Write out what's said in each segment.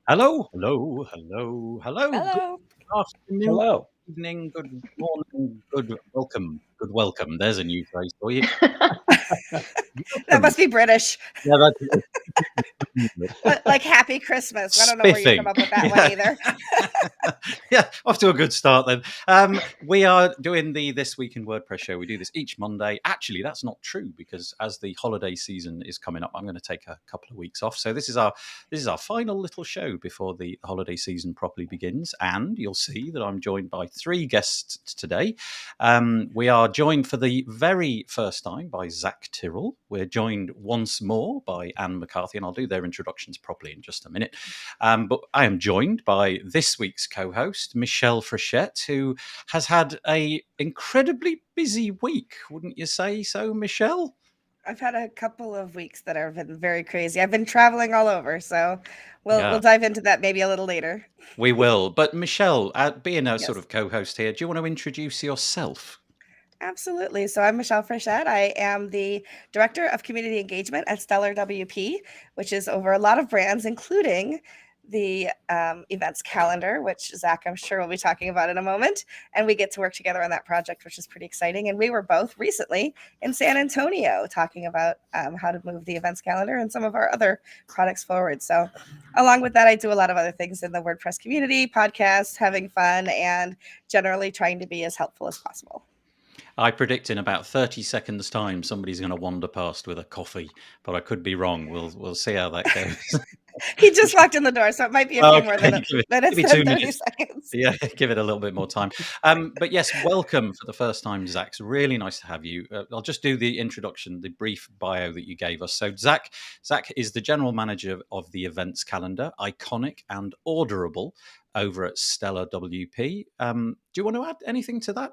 Hello, hello, hello, hello. Good Hello. afternoon, Hello. evening, good morning, good welcome. Good welcome. There's a new phrase for you. That must be British. Yeah, that's Like Happy Christmas. I don't know where you come spiffing. up with that one either. Yeah, off to a good start then. We are doing the This Week in WordPress show. We do this each Monday. Actually, that's not true because as the holiday season is coming up, I'm going to take a couple of weeks off. So this is our final little show before the holiday season properly begins. And you'll see that I'm joined by three guests today. We are joined for the very first time by Zach Tirrell. We're joined once more by Anne McCarthy, and I'll do their introductions properly in just a minute. But I am joined by this week's co-host, Michelle Frechette, who has had a incredibly busy week. Wouldn't you say so, Michelle? I've had a couple of weeks that have been very crazy. I've been traveling all over, so Yeah. we'll dive into that maybe a little later. We will. But Michelle, being a Yes. sort of co-host here, do you want to introduce yourself? Absolutely. So I'm Michelle Frechette. I am the Director of Community Engagement at Stellar WP, which is over a lot of brands, including the events calendar, which Zach, I'm sure, will be talking about in a moment. And we get to work together on that project, which is pretty exciting. And we were both recently in San Antonio talking about how to move the events calendar and some of our other products forward. So along with that, I do a lot of other things in the WordPress community, podcasts, having fun, and generally trying to be as helpful as possible. I predict in about 30 seconds' time somebody's going to wander past with a coffee, but I could be wrong. We'll see how that goes. He just walked in the door, so it might be a few more minutes than 2 30 minutes. seconds. Yeah, give it a little bit more time. But yes, welcome for the first time, Zach. It's really nice to have you. I'll just do the introduction, the brief bio that you gave us. So Zach is the general manager of the events calendar, iconic and orderable, over at Stellar WP. Do you want to add anything to that?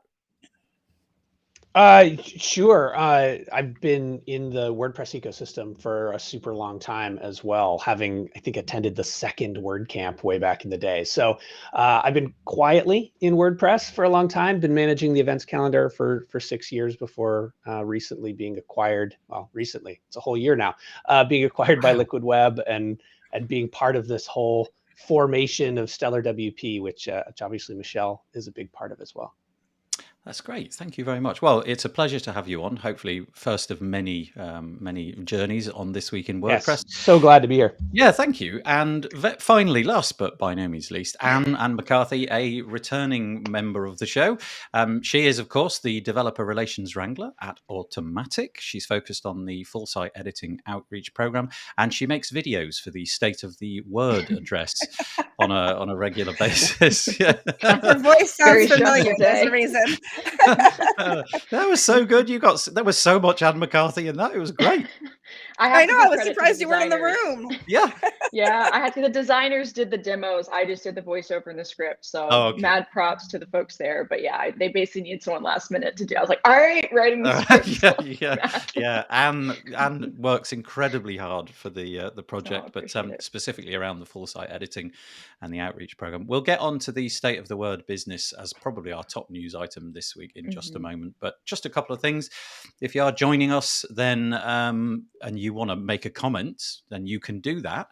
Sure. I've been in the WordPress ecosystem for a super long time as well, having, I think, attended the second WordCamp way back in the day. So I've been quietly in WordPress for a long time, been managing the events calendar for 6 years before recently being acquired. Well, recently, it's a whole year now, being acquired by Liquid Web and being part of this whole formation of Stellar WP, which obviously Michelle is a big part of as well. That's great. Thank you very much. Well, it's a pleasure to have you on. Hopefully, first of many journeys on This Week in WordPress. Yes, so glad to be here. Yeah, thank you. And finally, last but by no means least, Anne McCarthy, a returning member of the show. She is, of course, the Developer Relations Wrangler at Automatic. She's focused on the full site editing outreach program, and she makes videos for the State of the Word address on a regular basis. Yeah. Her voice sounds familiar. There's a reason. That was so good. There was so much Anne McCarthy in that. It was great. I know. I was surprised you weren't in the room. Yeah. Yeah, I had to. The designers did the demos. I just did the voiceover and the script. So mad props to the folks there. But yeah, they basically need someone last minute to do. I was like, all right, writing the script. Yeah. Anne works incredibly hard for the project, but specifically around the full site editing and the outreach program. We'll get on to the State of the Word business as probably our top news item this week in just a moment. But just a couple of things. If you are joining us, then and you want to make a comment, then you can do that.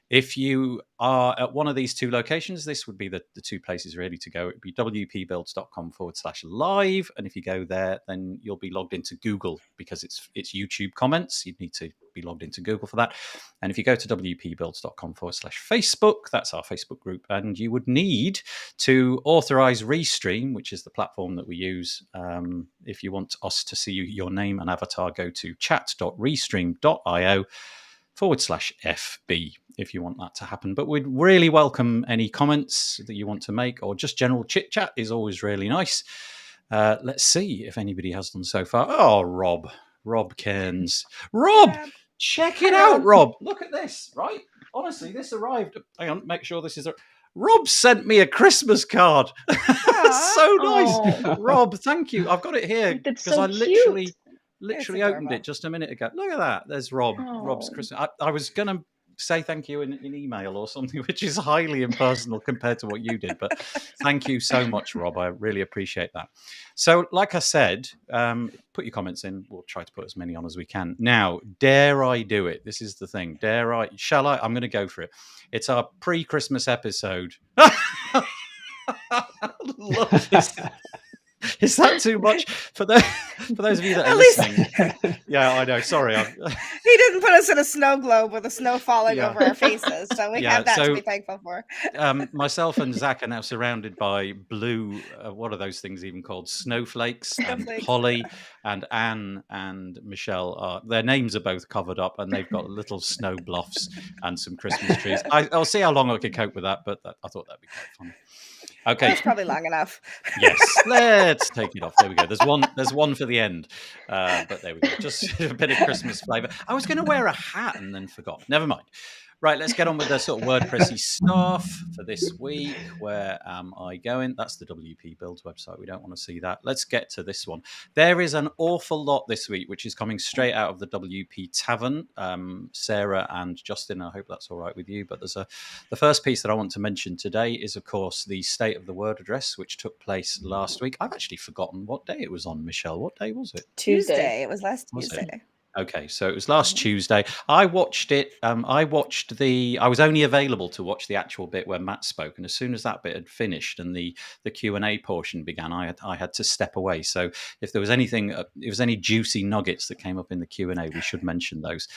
If you are at one of these two locations, this would be the two places really to go. It would be wpbuilds.com/live. And if you go there, then you'll be logged into Google because it's YouTube comments. You'd need to be logged into Google for that. And if you go to wpbuilds.com/Facebook, that's our Facebook group. And you would need to authorize Restream, which is the platform that we use. If you want us to see your name and avatar, go to chat.restream.io/FB if you want that to happen. But we'd really welcome any comments that you want to make, or just general chit chat is always really nice. Let's see if anybody has done so far. Oh, Rob Cairns. Rob, check it out, Rob. Look at this, right? Honestly, this arrived. Hang on, make sure this is Rob sent me a Christmas card. So nice. Rob, thank you. I've got it here because I literally opened it just a minute ago. Look at that. There's Rob. Rob's Christmas. I was going to say thank you in email or something, which is highly impersonal compared to what you did. But thank you so much, Rob. I really appreciate that. So, like I said, put your comments in. We'll try to put as many on as we can. Now, dare I do it? This is the thing. Dare I? Shall I? I'm going to go for it. It's our pre-Christmas episode. Love this. Is that too much for those of you that are listening? Yeah, I know. Sorry, he didn't put us in a snow globe with the snow falling over our faces, so we have that to be thankful for. Myself and Zach are now surrounded by blue. What are those things even called? Snowflakes. And Holly and Anne and Michelle are. Their names are both covered up, and they've got little snow bluffs and some Christmas trees. I'll see how long I can cope with that, but I thought that'd be quite fun. Okay, that's probably long enough. Yes, let's take it off. There we go. There's one for the end, but there we go. Just a bit of Christmas flavour. I was going to wear a hat and then forgot. Never mind. Right, let's get on with the sort of WordPressy stuff for this week. Where am I going? That's the WP Builds website. We don't want to see that. Let's get to this one. There is an awful lot this week, which is coming straight out of the WP Tavern. Sarah and Justin, I hope that's all right with you. But the first piece that I want to mention today is, of course, the State of the Word address, which took place last week. I've actually forgotten what day it was on, Michelle. What day was it? Tuesday. It was last Tuesday. Okay, so it was last Tuesday. I watched it. I was only available to watch the actual bit where Matt spoke, and as soon as that bit had finished and the Q&A portion began, I had to step away. So if there was any juicy nuggets that came up in the Q&A, we should mention those.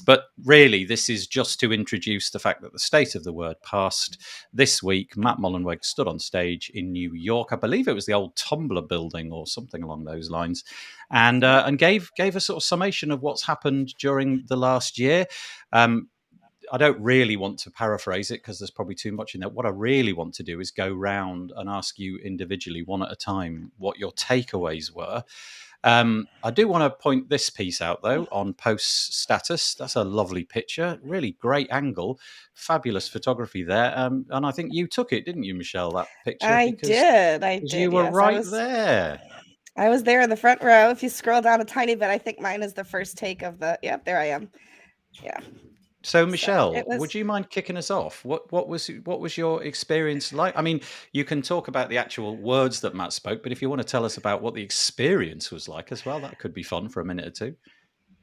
But really, this is just to introduce the fact that the State of the Word passed this week. Matt Mullenweg stood on stage in New York. I believe it was the old Tumblr building or something along those lines, and gave a sort of summation of what's happened during the last year. I don't really want to paraphrase it because there's probably too much in there. What I really want to do is go round and ask you individually, one at a time, what your takeaways were. I do want to point this piece out, though, on post status. That's a lovely picture, really great angle, fabulous photography there. And I think you took it, didn't you, Michelle, that picture? I did. You were there. I was there in the front row. If you scroll down a tiny bit, I think mine is the first take of the. Yep, there I am. Yeah. So Michelle, would you mind kicking us off? What was your experience like? I mean, you can talk about the actual words that Matt spoke, but if you want to tell us about what the experience was like as well, that could be fun for a minute or two.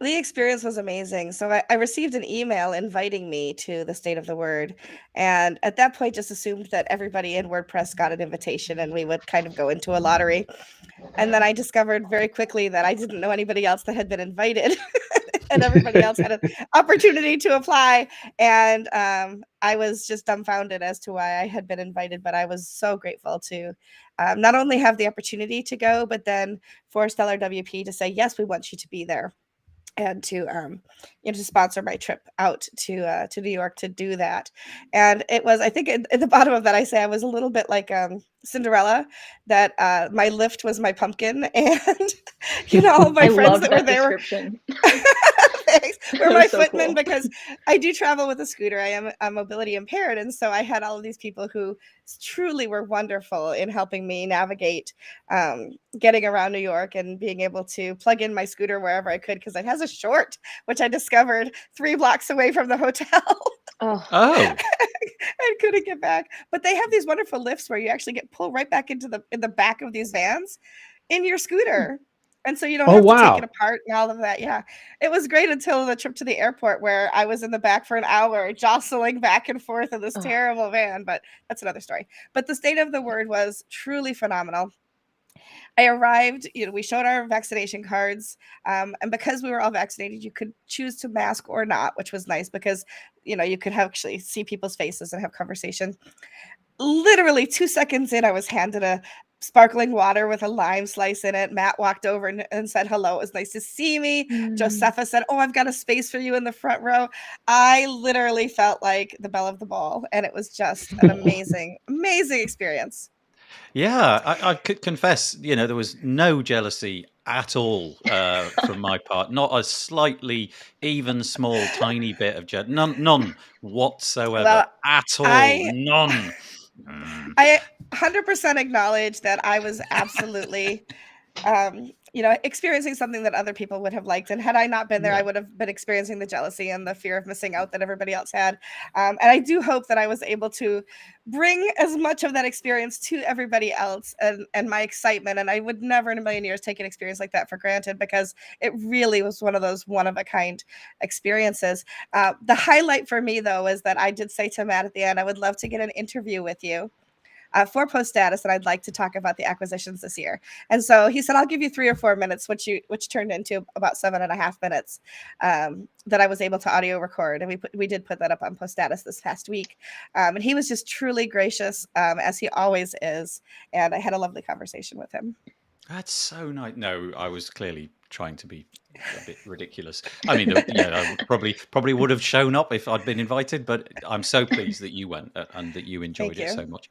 The experience was amazing. So I received an email inviting me to the State of the Word. And at that point, just assumed that everybody in WordPress got an invitation and we would kind of go into a lottery. And then I discovered very quickly that I didn't know anybody else that had been invited. And everybody else had an opportunity to apply. And I was just dumbfounded as to why I had been invited. But I was so grateful to not only have the opportunity to go, but then for Stellar WP to say, yes, we want you to be there. And to to sponsor my trip out to New York to do that. And it was, I think at the bottom of that, I say I was a little bit like Cinderella, that my lift was my pumpkin, and all of my friends that were there were my footmen, cool. Because I do travel with a scooter. I am mobility impaired, and so I had all of these people who truly were wonderful in helping me navigate getting around New York and being able to plug in my scooter wherever I could, because it has a short, which I discovered 3 blocks away from the hotel. Oh. I couldn't get back. But they have these wonderful lifts where you actually get pulled right back into the back of these vans in your scooter. And so you don't have to take it apart and all of that. Yeah. It was great until the trip to the airport, where I was in the back for an hour jostling back and forth in this terrible van. But that's another story. But the State of the Word was truly phenomenal. I arrived, we showed our vaccination cards, and because we were all vaccinated, you could choose to mask or not, which was nice because, you could actually see people's faces and have conversation. Literally 2 seconds in, I was handed a sparkling water with a lime slice in it. Matt walked over and said hello. It was nice to see me. Josepha said, "Oh, I've got a space for you in the front row." I literally felt like the belle of the ball, and it was just an amazing, amazing experience. Yeah, I could confess, there was no jealousy at all from my part. Not a slightly, even small, tiny bit of jealousy. None whatsoever at all. None. I 100% acknowledge that I was absolutely experiencing something that other people would have liked. And had I not been there, Yeah. I would have been experiencing the jealousy and the fear of missing out that everybody else had. And I do hope that I was able to bring as much of that experience to everybody else and my excitement. And I would never in a million years take an experience like that for granted, because it really was one of those one-of-a-kind experiences. The highlight for me, though, is that I did say to Matt at the end, I would love to get an interview with you for Post Status, and I'd like to talk about the acquisitions this year. And so he said, I'll give you 3 or 4 minutes, which turned into about 7.5 minutes that I was able to audio record. And we did put that up on Post Status this past week. And he was just truly gracious, as he always is. And I had a lovely conversation with him. That's so nice. No, I was clearly trying to be a bit ridiculous. I mean, I probably would have shown up if I'd been invited, but I'm so pleased that you went and that you enjoyed it so much.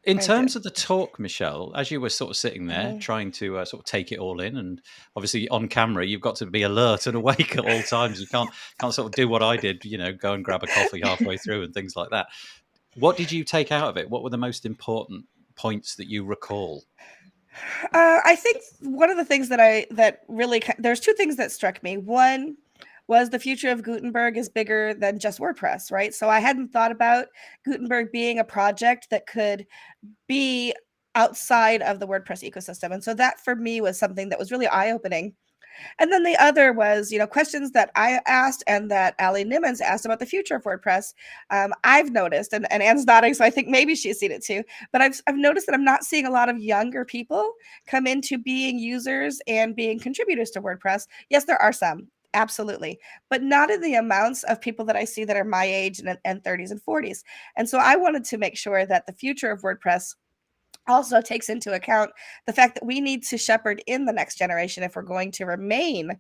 In terms of the talk, Michelle, as you were sort of sitting there trying to sort of take it all in, and obviously on camera, you've got to be alert and awake at all times. You can't sort of do what I did, go and grab a coffee halfway through and things like that. What did you take out of it? What were the most important points that you recall? I think one of the things that really, there's 2 things that struck me. One was the future of Gutenberg is bigger than just WordPress, right? So I hadn't thought about Gutenberg being a project that could be outside of the WordPress ecosystem. And so that for me was something that was really eye-opening. And then the other was, questions that I asked and that Ali Nimmons asked about the future of WordPress. I've noticed, and Anne's nodding, so I think maybe she's seen it too, but I've noticed that I'm not seeing a lot of younger people come into being users and being contributors to WordPress. Yes, there are some, absolutely, but not in the amounts of people that I see that are my age and 30s and 40s. And so I wanted to make sure that the future of WordPress also takes into account the fact that we need to shepherd in the next generation if we're going to remain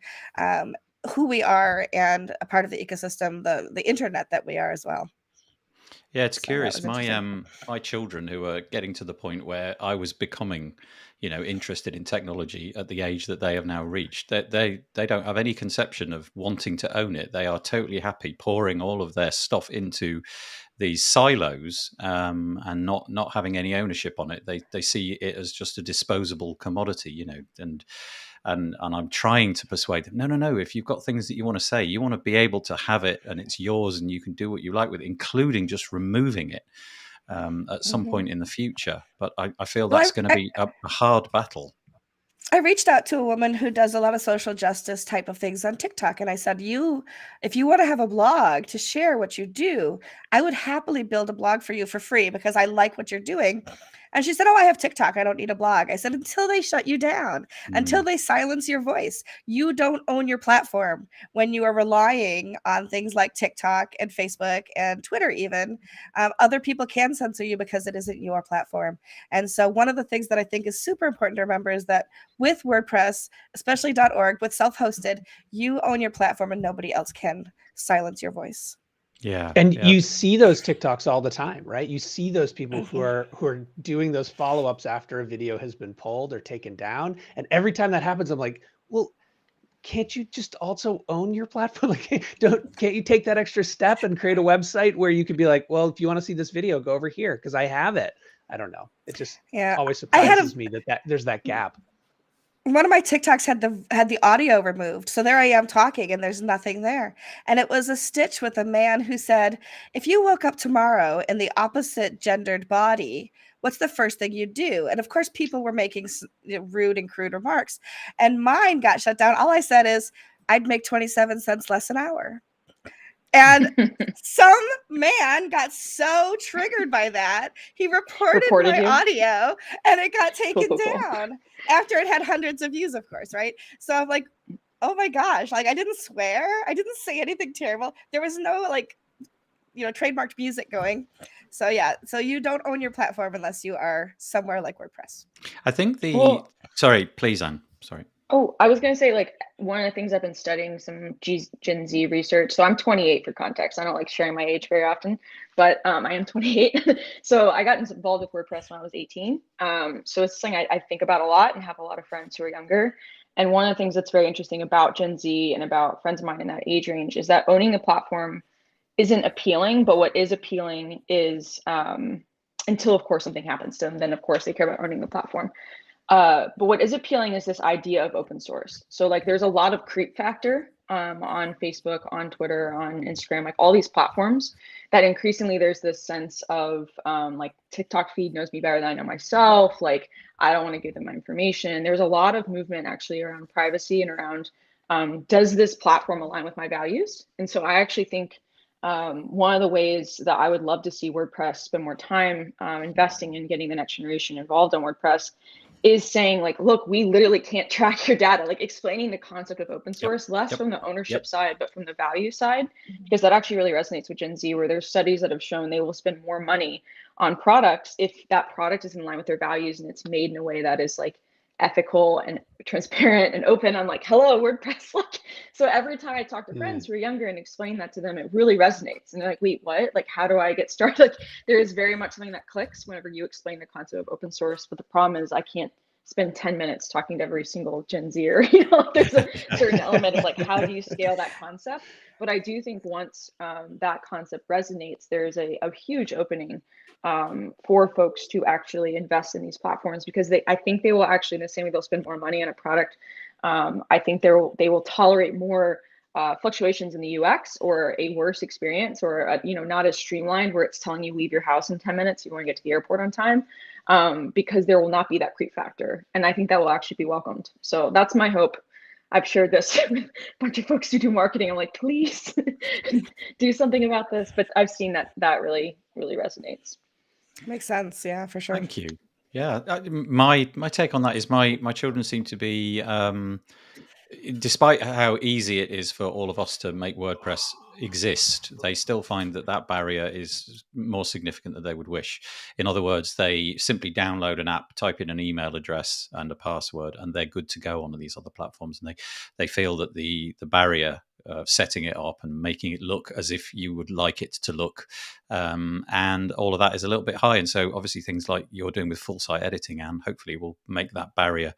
who we are and a part of the ecosystem, the internet that we are as well. Yeah, it's curious. My children, who are getting to the point where I was becoming, interested in technology at the age that they have now reached, that they don't have any conception of wanting to own it. They are totally happy pouring all of their stuff into these silos and not having any ownership on it. They see it as just a disposable commodity, and I'm trying to persuade them, no, if you've got things that you want to say, you want to be able to have it and it's yours and you can do what you like with it, including just removing it at some point in the future. But I feel that's going to be a hard battle. I reached out to a woman who does a lot of social justice type of things on TikTok. And I said, if you want to have a blog to share what you do, I would happily build a blog for you for free because I like what you're doing. And she said, I have TikTok. I don't need a blog. I said, until they shut you down, until they silence your voice, you don't own your platform. When you are relying on things like TikTok and Facebook and Twitter even, other people can censor you because it isn't your platform. And so one of the things that I think is super important to remember is that with WordPress, especially .org, with self-hosted, you own your platform and nobody else can silence your voice. Yeah. And you see those TikToks all the time, right? You see those people who are doing those follow-ups after a video has been pulled or taken down. And every time that happens, I'm like, well, can't you just also own your platform? Like, can't you take that extra step and create a website where you could be like, well, if you want to see this video, go over here because I have it. I don't know. It just always surprises me that there's that gap. One of my TikToks had the audio removed. So there I am talking and there's nothing there. And it was a stitch with a man who said, if you woke up tomorrow in the opposite gendered body, what's the first thing you do? And of course, people were making rude and crude remarks. And mine got shut down. All I said is, I'd make 27 cents less an hour. And some man got so triggered by that, he reported my audio and it got taken down after it had hundreds of views, of course, right? So I'm like, oh my gosh, like I didn't swear. I didn't say anything terrible. There was no trademarked music going. So yeah, so you don't own your platform unless you are somewhere like WordPress. I think sorry, please, Anne. Sorry. Oh, I was going to say, like, one of the things I've been studying some Gen Z research. So I'm 28 for context. I don't like sharing my age very often, but I am 28. So I got involved with WordPress when I was 18. So it's something I think about a lot and have a lot of friends who are younger. And one of the things that's very interesting about Gen Z and about friends of mine in that age range is that owning a platform isn't appealing, but what is appealing is until, of course, something happens to them, then, of course, they care about owning the platform. But what is appealing is this idea of open source. So like there's a lot of creep factor on Facebook, on Twitter, on Instagram, like all these platforms that increasingly there's this sense of like TikTok feed knows me better than I know myself. Like I don't want to give them my information. There's a lot of movement actually around privacy and around does this platform align with my values? And so I actually think one of the ways that I would love to see WordPress spend more time investing in getting the next generation involved on WordPress is saying like, look, we literally can't track your data, like explaining the concept of open source, less from the ownership side, but from the value side, because that actually really resonates with Gen Z, where there's studies that have shown they will spend more money on products if that product is in line with their values and it's made in a way that is like ethical and transparent and open. I'm like, hello, WordPress. Like, so every time I talk to friends who are younger and explain that to them, it really resonates. And they're like, wait, what? Like, how do I get started? Like, there is very much something that clicks whenever you explain the concept of open source. But the problem is I can't spend 10 minutes talking to every single Gen Zer. You know, there's a certain element of like, how do you scale that concept? But I do think once that concept resonates, there's a huge opening for folks to actually invest in these platforms, because I think they will actually, in the same way they'll spend more money on a product, I think they will tolerate more fluctuations in the UX or a worse experience, or not as streamlined where it's telling you leave your house in 10 minutes, you want to get to the airport on time, because there will not be that creep factor. And I think that will actually be welcomed. So that's my hope. I've shared this with a bunch of folks who do marketing. I'm like, please do something about this. But I've seen that really, really resonates. Makes sense. Yeah, for sure. Thank you. Yeah, my take on that is my children seem to be, despite how easy it is for all of us to make WordPress exist, they still find that barrier is more significant than they would wish. In other words, they simply download an app, type in an email address and a password, and they're good to go on these other platforms. And they feel that the barrier of setting it up and making it look as if you would like it to look, and all of that is a little bit high. And so obviously things like you're doing with full site editing, and hopefully will make that barrier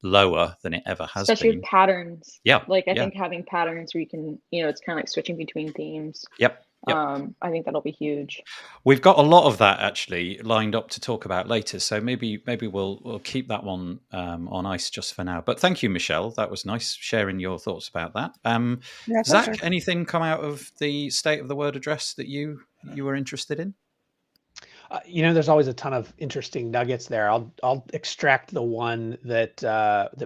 lower than it ever has especially been. With patterns. Yeah. Like I think having patterns where you can, it's kind of like switching between themes. Yep. I think that'll be huge. We've got a lot of that actually lined up to talk about later, so maybe we'll keep that one on ice just for now. But thank you, Michelle. That was nice sharing your thoughts about that. Yeah, Zach, sure. anything come out of the State of the Word address that you were interested in? There's always a ton of interesting nuggets there. I'll extract the one that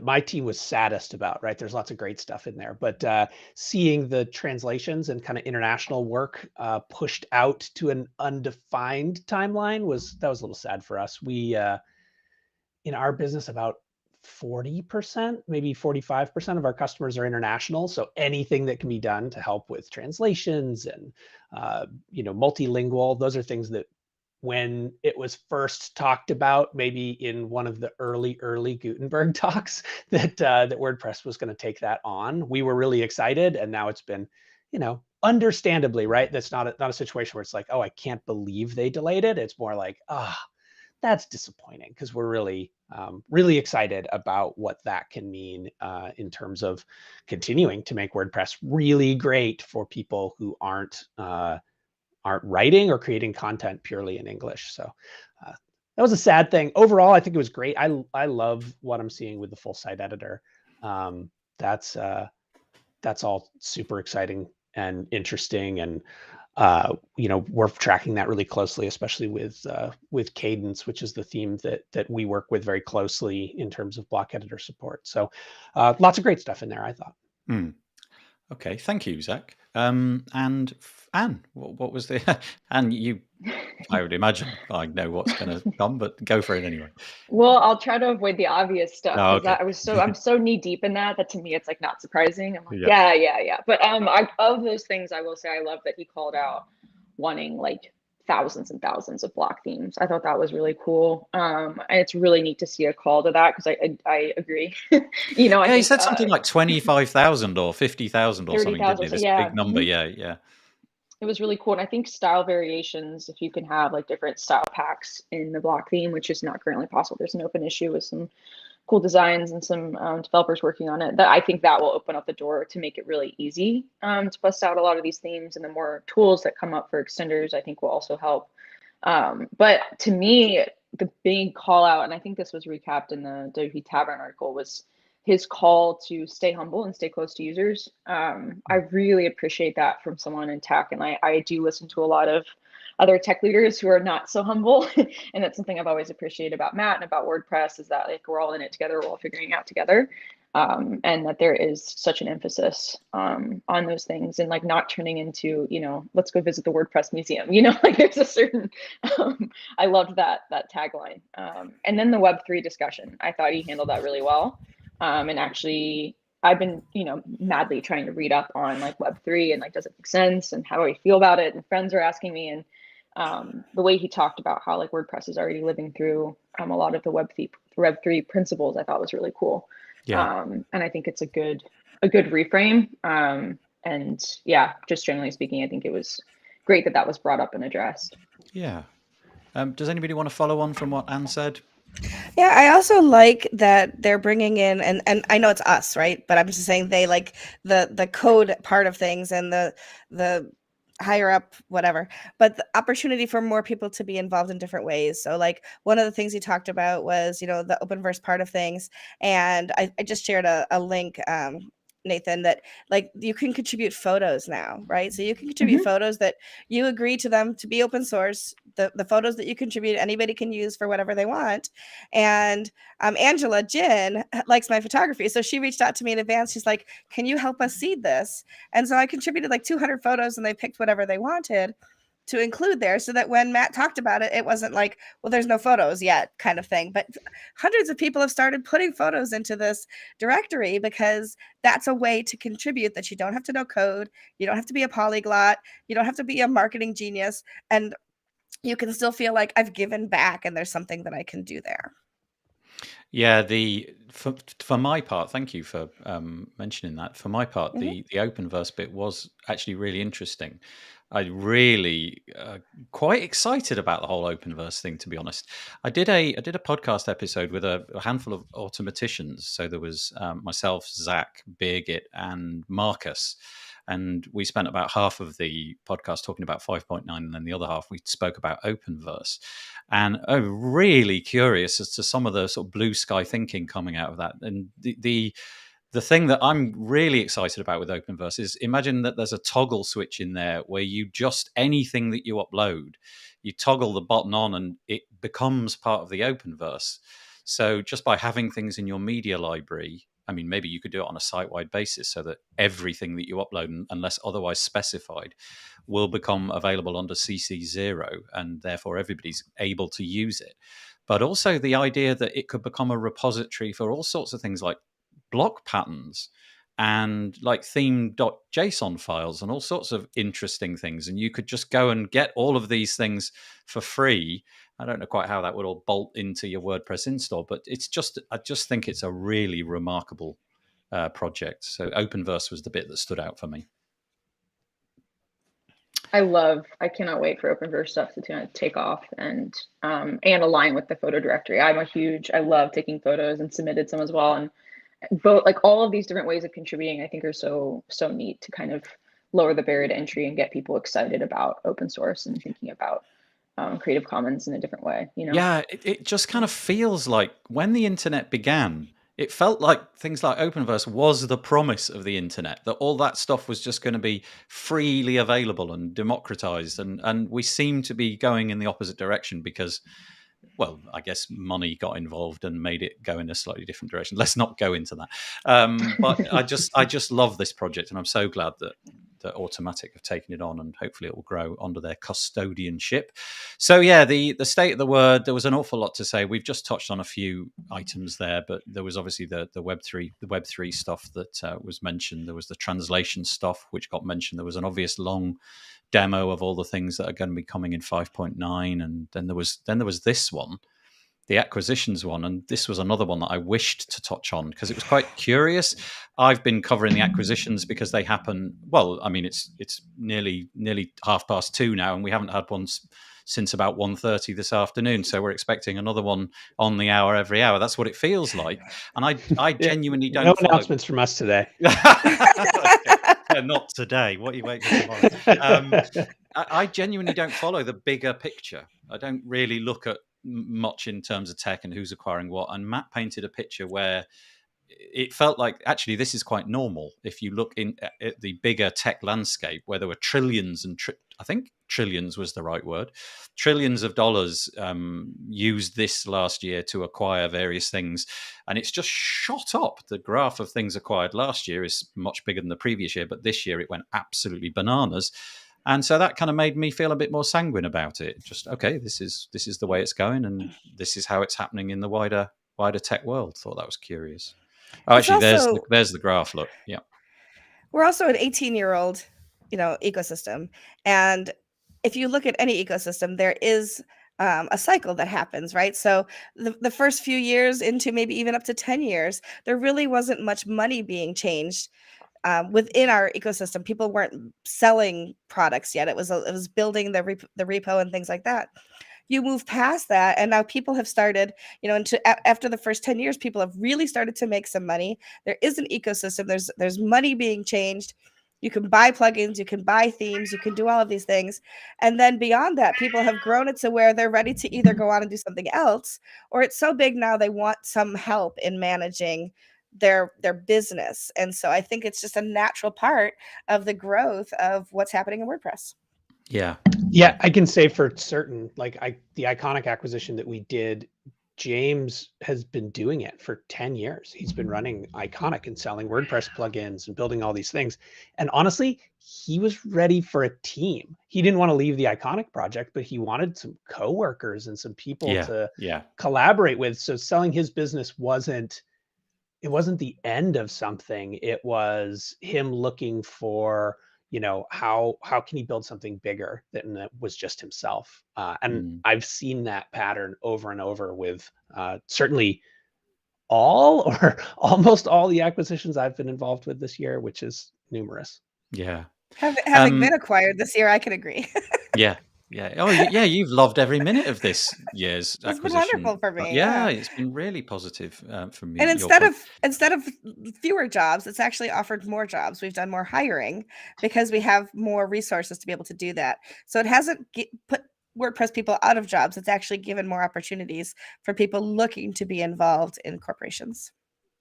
my team was saddest about. Right, there's lots of great stuff in there, but seeing the translations and kind of international work pushed out to an undefined timeline was a little sad for us. We in our business, about 40%, maybe 45% of our customers are international. So anything that can be done to help with translations and multilingual, those are things that, when it was first talked about, maybe in one of the early Gutenberg talks, that WordPress was going to take that on, we were really excited. And now it's been, understandably, right, that's not a situation where it's like, oh, I can't believe they delayed it. It's more like, that's disappointing, because we're really excited about what that can mean in terms of continuing to make WordPress really great for people who aren't writing or creating content purely in English. So that was a sad thing. Overall, I think it was great. I love what I'm seeing with the full site editor. That's all super exciting and interesting, and we're tracking that really closely, especially with Cadence, which is the theme that we work with very closely in terms of block editor support. So lots of great stuff in there, I thought. Okay, thank you, Zach. And Anne, what was the Anne? I would imagine I know what's going to come, but go for it anyway. Well, I'll try to avoid the obvious stuff, because okay. I'm so knee deep in that to me it's like not surprising. I'm like, yeah. But of those things, I will say I love that he called out wanting like thousands and thousands of block themes. I thought that was really cool. And it's really neat to see a call to that, because I agree. I think, he said something like 25,000 or 50,000 or something, didn't he? This big number, yeah. It was really cool. And I think style variations, if you can have like different style packs in the block theme, which is not currently possible. There's an open issue with some cool designs and some developers working on it. That I think that will open up the door to make it really easy to bust out a lot of these themes, and the more tools that come up for extenders, I think will also help. But to me, the big call out, and I think this was recapped in the WP Tavern article, was his call to stay humble and stay close to users. I really appreciate that from someone in tech. And I do listen to a lot of other tech leaders who are not so humble. And that's something I've always appreciated about Matt and about WordPress, is that like we're all in it together, we're all figuring it out together. And that there is such an emphasis on those things, and like not turning into, let's go visit the WordPress museum, like there's a certain, I loved that tagline. And then the Web3 discussion, I thought he handled that really well. And actually, I've been, madly trying to read up on like Web3 and like, does it make sense? And how do I feel about it? And friends are asking me, and the way he talked about how like WordPress is already living through a lot of the Web3 principles, I thought was really cool. Yeah. And I think it's a good reframe. And yeah, just generally speaking, I think it was great that was brought up and addressed. Yeah. Does anybody want to follow on from what Anne said? Yeah, I also like that they're bringing in, and I know it's us, right? But I'm just saying they like the code part of things and the higher up, whatever, but the opportunity for more people to be involved in different ways. So like one of the things he talked about was, the Openverse part of things. And I just shared a link, Nathan, that like you can contribute photos now, right? So you can contribute photos that you agree to them to be open source. The photos that you contribute, anybody can use for whatever they want. And Angela Jin likes my photography, so she reached out to me in advance. She's like, can you help us seed this? And so I contributed like 200 photos, and they picked whatever they wanted to include there, so that when Matt talked about it, it wasn't like, well, there's no photos yet kind of thing. But hundreds of people have started putting photos into this directory, because that's a way to contribute that you don't have to know code. You don't have to be a polyglot. You don't have to be a marketing genius. And you can still feel like I've given back and there's something that I can do there. Yeah, for my part, thank you for mentioning that. For my part, the Openverse bit was actually really interesting. I really quite excited about the whole Openverse thing, to be honest. I did a podcast episode with a handful of automaticians. So there was myself, Zach, Birgit, and Marcus. And we spent about half of the podcast talking about 5.9, and then the other half we spoke about Openverse. And I'm really curious as to some of the sort of blue sky thinking coming out of that. And the thing that I'm really excited about with Openverse is, imagine that there's a toggle switch in there where you just, anything that you upload, you toggle the button on and it becomes part of the Openverse. So just by having things in your media library, I mean, maybe you could do it on a site-wide basis so that everything that you upload, unless otherwise specified, will become available under CC0, and therefore everybody's able to use it. But also the idea that it could become a repository for all sorts of things like block patterns and like theme.json files and all sorts of interesting things. And you could just go and get all of these things for free. I don't know quite how that would all bolt into your WordPress install, but I just think it's a really remarkable project. So Openverse was the bit that stood out for me. I cannot wait for Openverse stuff to take off and align with the photo directory. I love taking photos, and submitted some as well. And both, like all of these different ways of contributing, I think are so neat to kind of lower the barrier to entry and get people excited about open source and thinking about Creative Commons in a different way. Yeah, it just kind of feels like when the internet began, it felt like things like Openverse was the promise of the internet, that all that stuff was just going to be freely available and democratized. And we seem to be going in the opposite direction because, well, I guess money got involved and made it go in a slightly different direction. Let's not go into that. But I just love this project, and I'm so glad that Automatic have taken it on, and hopefully it will grow under their custodianship. So yeah, the state of the word, there was an awful lot to say. We've just touched on a few items there, but there was obviously the Web3 stuff that was mentioned. There was the translation stuff which got mentioned. There was an obvious long demo of all the things that are going to be coming in 5.9, and then there was this one, the acquisitions one, and this was another one that I wished to touch on because it was quite curious. I've been covering the acquisitions because they happen, well, I mean, it's nearly 2:30 now, and we haven't had one since about 1:30 this afternoon, so we're expecting another one on the hour every hour. That's what it feels like, and I genuinely don't no announcements from us today. Yeah, not today. What are you waiting for tomorrow? I genuinely don't follow the bigger picture. I don't really look at much in terms of tech and who's acquiring what. And Matt painted a picture where it felt like actually this is quite normal if you look in at the bigger tech landscape where there were trillions and I think trillions was the right word, trillions of dollars used this last year to acquire various things, and it's just shot up. The graph of things acquired last year is much bigger than the previous year, but this year it went absolutely bananas. And so that kind of made me feel a bit more sanguine about it. Just okay, this is the way it's going, and this is how it's happening in the wider tech world. Thought that was curious. Oh, It's actually, also, there's the graph. Look, yeah, we're also an 18-year-old, ecosystem. And if you look at any ecosystem, there is a cycle that happens, right? So the first few years into maybe even up to 10 years, there really wasn't much money being changed within our ecosystem. People weren't selling products yet. It was building the repo and things like that. You move past that, and now people have started, after the first 10 years, people have really started to make some money. There is an ecosystem. There's money being changed. You can buy plugins, you can buy themes, you can do all of these things. And then beyond that, people have grown it to where they're ready to either go on and do something else, or it's so big now they want some help in managing their business. And so I think it's just a natural part of the growth of what's happening in WordPress. yeah, Yeah, I can say for certain, like the Iconic acquisition that we did, James has been doing it for 10 years. He's been running Iconic and selling WordPress plugins and building all these things. And honestly, he was ready for a team. He didn't want to leave the Iconic project, but he wanted some coworkers and some people to collaborate with. So selling his business wasn't the end of something. It was him looking for, how can he build something bigger than it was just himself. And I've seen that pattern over and over with certainly all or almost all the acquisitions I've been involved with this year, which is numerous. Yeah. Having been acquired this year, I can agree. Yeah. Yeah. Oh, yeah. You've loved every minute of this year's It's acquisition. been wonderful for me. Yeah, it's been really positive from me. And instead of fewer jobs, it's actually offered more jobs. We've done more hiring because we have more resources to be able to do that. So it hasn't put WordPress people out of jobs. It's actually given more opportunities for people looking to be involved in corporations.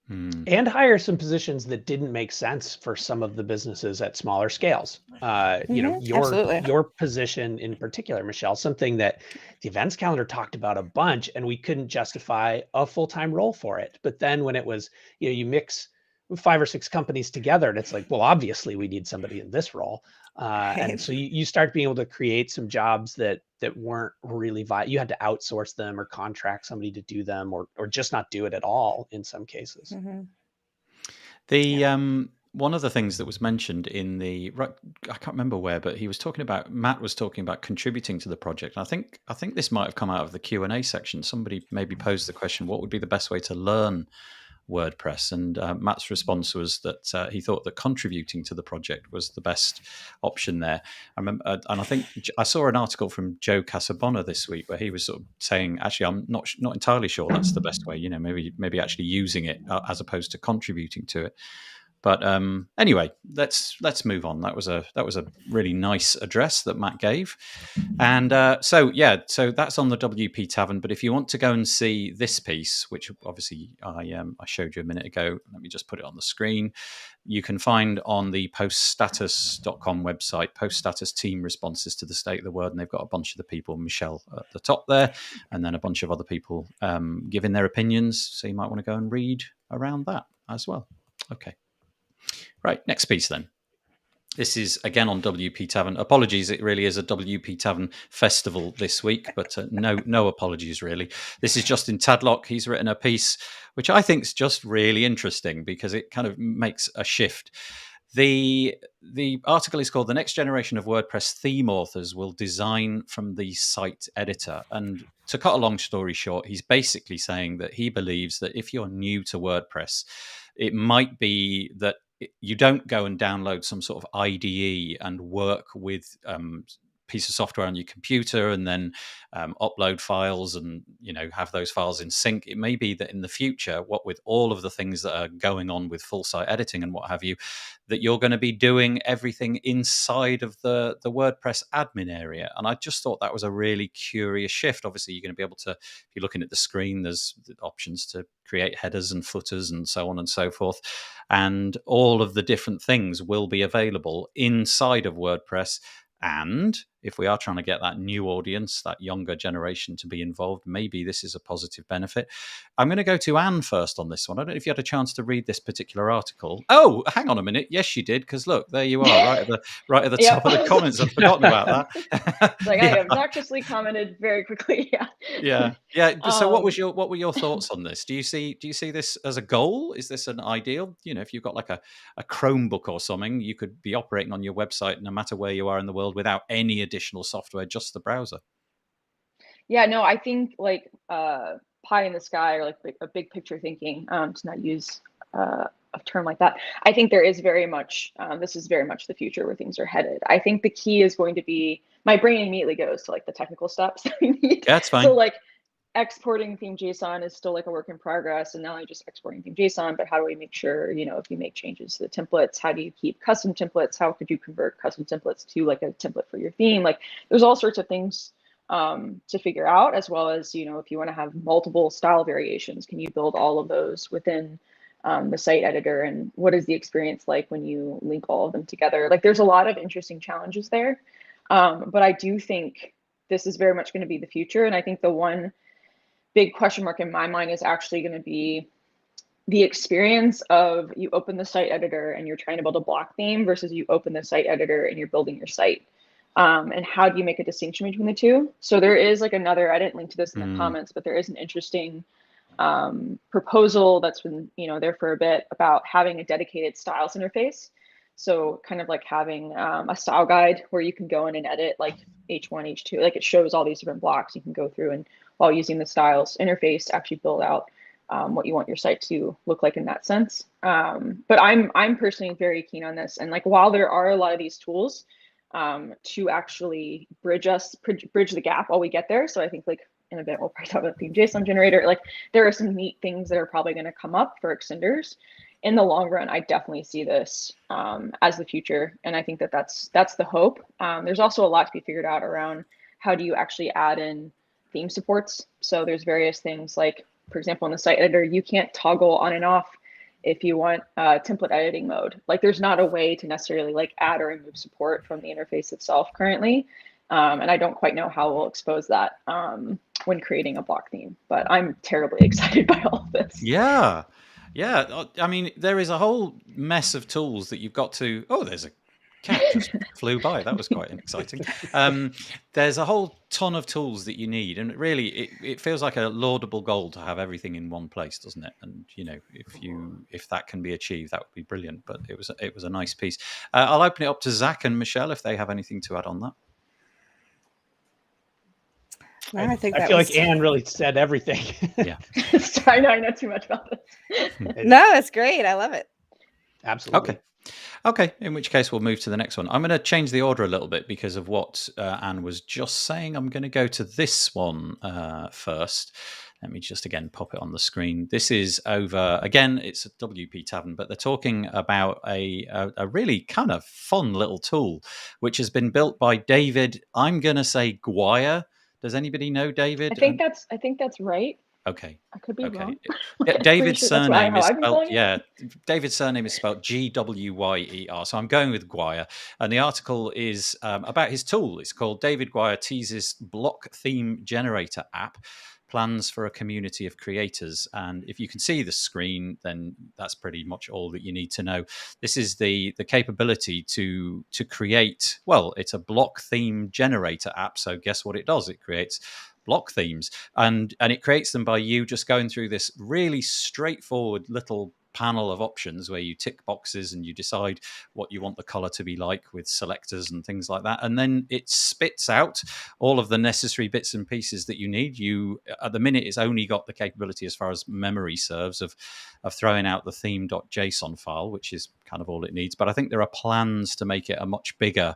And hire some positions that didn't make sense for some of the businesses at smaller scales. Your position in particular, Michelle, something that the events calendar talked about a bunch, and we couldn't justify a full-time role for it. But then when it was, you mix 5 or 6 companies together, and it's like, well, obviously we need somebody in this role. And so you start being able to create some jobs that weren't really you had to outsource them or contract somebody to do them, or just not do it at all in some cases. One of the things that was mentioned in I can't remember where, but Matt was talking about contributing to the project. And I think this might have come out of the Q&A section. Somebody maybe posed the question, what would be the best way to learn WordPress? And Matt's response was that he thought that contributing to the project was the best option there. I remember, and I think I saw an article from Joe Casabona this week where he was sort of saying, actually, I'm not entirely sure that's the best way. Maybe actually using it as opposed to contributing to it. But anyway, let's move on. That was a really nice address that Matt gave, and so that's on the WP Tavern. But if you want to go and see this piece, which obviously I showed you a minute ago, let me just put it on the screen. You can find on the poststatus.com website, Post Status team responses to the state of the world, and they've got a bunch of the people, Michelle at the top there, and then a bunch of other people giving their opinions. So you might want to go and read around that as well. Okay. Right, next piece then. This is again on WP Tavern. Apologies, it really is a WP Tavern festival this week, but no apologies really. This is Justin Tadlock. He's written a piece which I think is just really interesting because it kind of makes a shift. The article is called "The Next Generation of WordPress Theme Authors Will Design from the Site Editor." And to cut a long story short, he's basically saying that he believes that if you're new to WordPress, it might be that you don't go and download some sort of IDE and work with piece of software on your computer and then upload files and have those files in sync. It may be that in the future, what with all of the things that are going on with full site editing and what have you, that you're going to be doing everything inside of the WordPress admin area. And I just thought that was a really curious shift. Obviously, you're going to be able to, if you're looking at the screen, there's options to create headers and footers and so on and so forth. And all of the different things will be available inside of WordPress. And if we are trying to get that new audience, that younger generation to be involved, maybe this is a positive benefit. I'm going to go to Anne first on this one. I don't know if you had a chance to read this particular article. Oh, hang on a minute. Yes, you did, because look, there you are, right at the top of the comments. I've forgotten about that. I have obnoxiously commented very quickly. Yeah. So what were your thoughts on this? Do you see this as a goal? Is this an ideal? If you've got like a Chromebook or something, you could be operating on your website no matter where you are in the world without any additional software, just the browser. Yeah, no, I think like pie in the sky, or like a big picture thinking, to not use a term like that. I think there is very much, this is very much the future where things are headed. I think the key is going to be, my brain immediately goes to like the technical steps that we need. That's fine. So like exporting theme JSON is still like a work in progress, and not only just exporting theme JSON, but how do we make sure, if you make changes to the templates, how do you keep custom templates? How could you convert custom templates to like a template for your theme? Like there's all sorts of things to figure out, as well as, if you want to have multiple style variations, can you build all of those within the site editor? And what is the experience like when you link all of them together? Like there's a lot of interesting challenges there. But I do think this is very much going to be the future. And I think the one big question mark in my mind is actually going to be the experience of you open the site editor and you're trying to build a block theme versus you open the site editor and you're building your site. And how do you make a distinction between the two? So there is like another, I didn't link to this in the comments, but there is an interesting proposal that's been there for a bit about having a dedicated styles interface. So kind of like having a style guide where you can go in and edit like H1, H2, like it shows all these different blocks. You can go through and while using the styles interface to actually build out what you want your site to look like in that sense. But I'm personally very keen on this. And like, while there are a lot of these tools to actually bridge the gap while we get there. So I think like in a bit, we'll probably talk about theme JSON generator. Like there are some neat things that are probably going to come up for extenders. In the long run, I definitely see this as the future. And I think that that's the hope. There's also a lot to be figured out around how do you actually add in theme supports. So there's various things like, for example, in the site editor, you can't toggle on and off if you want template editing mode. Like there's not a way to necessarily like add or remove support from the interface itself currently. And I don't quite know how we'll expose that when creating a block theme, but I'm terribly excited by all of this. Yeah. I mean, there is a whole mess of tools that you've got to, there's a cat just flew by. That was quite exciting. There's a whole ton of tools that you need, and really, it feels like a laudable goal to have everything in one place, doesn't it? And if that can be achieved, that would be brilliant. But it was a nice piece. I'll open it up to Zach and Michelle if they have anything to add on that. No, I feel like Anne really said everything. Yeah. Sorry, I know too much about this. No, it's great. I love it. Absolutely. Okay, in which case we'll move to the next one. I'm going to change the order a little bit because of what Anne was just saying. I'm going to go to this one first. Let me just again pop it on the screen. This is over, again, it's a WP Tavern, but they're talking about a really kind of fun little tool, which has been built by David, I'm going to say Guire. Does anybody know David? I think that's right. Okay. I could be wrong. David's surname is spelled David's surname is spelled Gwyer. So I'm going with Guire. And the article is about his tool. It's called David Guire teases block theme generator app. Plans for a community of creators. And if you can see the screen, then that's pretty much all that you need to know. This is the capability to create, well, it's a block theme generator app. So guess what it does? It creates block themes, and it creates them by you just going through this really straightforward little panel of options where you tick boxes and you decide what you want the color to be like with selectors and things like that, and then it spits out all of the necessary bits and pieces that you need. You at the minute it's only got the capability, as far as memory serves, of throwing out the theme.json file, which is kind of all it needs, but I think there are plans to make it a much bigger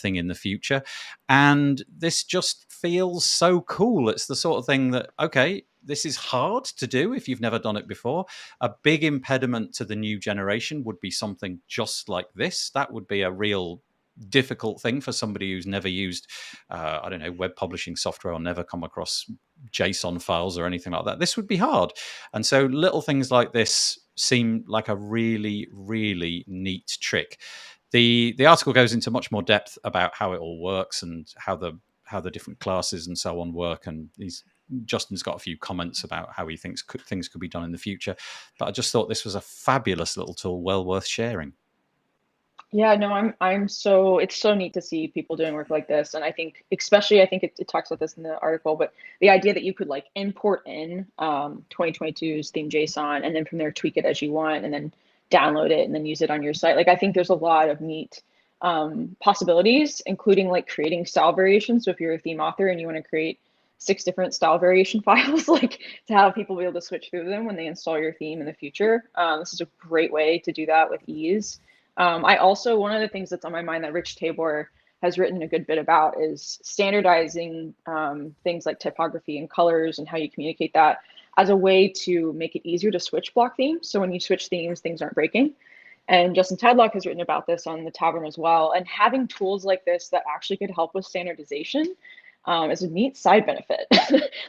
thing in the future. And this just feels so cool. It's the sort of thing that, okay, this is hard to do if you've never done it before. A big impediment to the new generation would be something just like this. That would be a real difficult thing for somebody who's never used, I don't know, web publishing software or never come across JSON files or anything like that. This would be hard. And so little things like this seem like a really, really neat trick. The article goes into much more depth about how it all works and how the different classes and so on work. And Justin's got a few comments about how he thinks things could be done in the future. But I just thought this was a fabulous little tool, well worth sharing. Yeah, no, it's so neat to see people doing work like this. And I think, especially, it talks about this in the article, but the idea that you could like import in 2022's theme JSON and then from there tweak it as you want and then download it and then use it on your site. Like, I think there's a lot of neat possibilities, including like creating style variations. So if you're a theme author and you want to create 6 different style variation files, like to have people be able to switch through them when they install your theme in the future, this is a great way to do that with ease. I also, one of the things that's on my mind that Rich Tabor has written a good bit about is standardizing things like typography and colors and how you communicate that as a way to make it easier to switch block themes. So when you switch themes, things aren't breaking. And Justin Tadlock has written about this on the Tavern as well. And having tools like this that actually could help with standardization is a neat side benefit.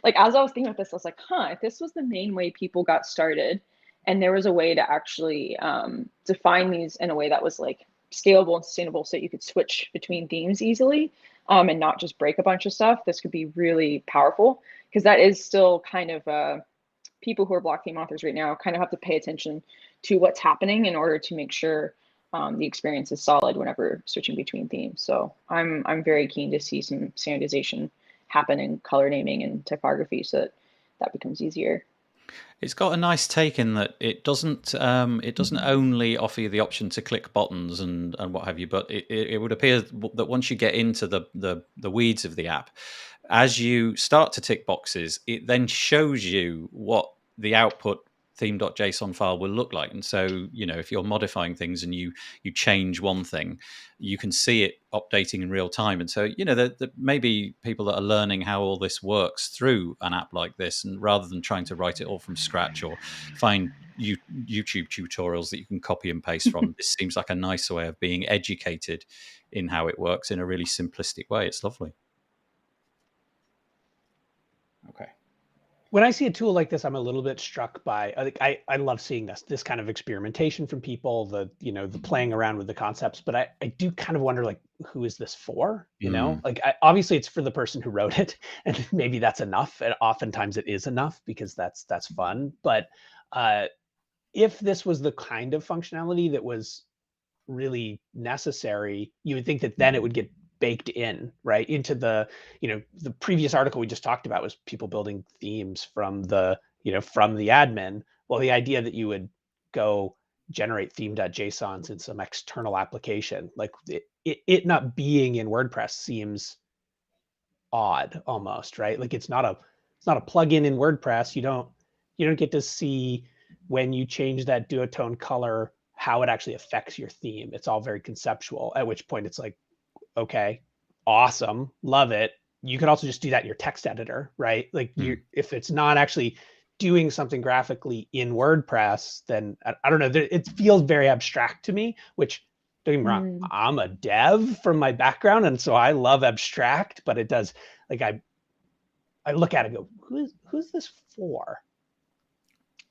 Like, as I was thinking about this, I was like, if this was the main way people got started, and there was a way to actually define these in a way that was like scalable and sustainable so that you could switch between themes easily and not just break a bunch of stuff, this could be really powerful, because that is still kind of people who are block theme authors right now kind of have to pay attention to what's happening in order to make sure the experience is solid whenever switching between themes. So I'm very keen to see some standardization happen in color naming and typography so that becomes easier. It's got a nice take in that it doesn't only offer you the option to click buttons and what have you, but it would appear that once you get into the weeds of the app, as you start to tick boxes, it then shows you what the output theme.json file will look like. And so, if you're modifying things and you change one thing, you can see it updating in real time. And so, there may be people that are learning how all this works through an app like this, and rather than trying to write it all from scratch or find YouTube tutorials that you can copy and paste from, this seems like a nice way of being educated in how it works in a really simplistic way. It's lovely. Okay. When I see a tool like this, I'm a little bit struck by, I love seeing this kind of experimentation from people, the playing around with the concepts, but I do kind of wonder, like, who is this for? Obviously it's for the person who wrote it, and maybe that's enough. And oftentimes it is enough because that's fun. But if this was the kind of functionality that was really necessary, you would think that then it would get baked in right into the previous article we just talked about was people building themes from the admin. Well, the idea that you would go generate theme.jsons in some external application, like it not being in WordPress seems odd almost, right? Like it's not a plugin in WordPress. You don't get to see when you change that duotone color how it actually affects your theme. It's all very conceptual, at which point it's like, okay, awesome, love it. You could also just do that in your text editor, right? Like if it's not actually doing something graphically in WordPress, then I don't know, it feels very abstract to me, which, don't get me wrong, I'm a dev from my background, and so I love abstract, but it does, like, I look at it and go, who's this for?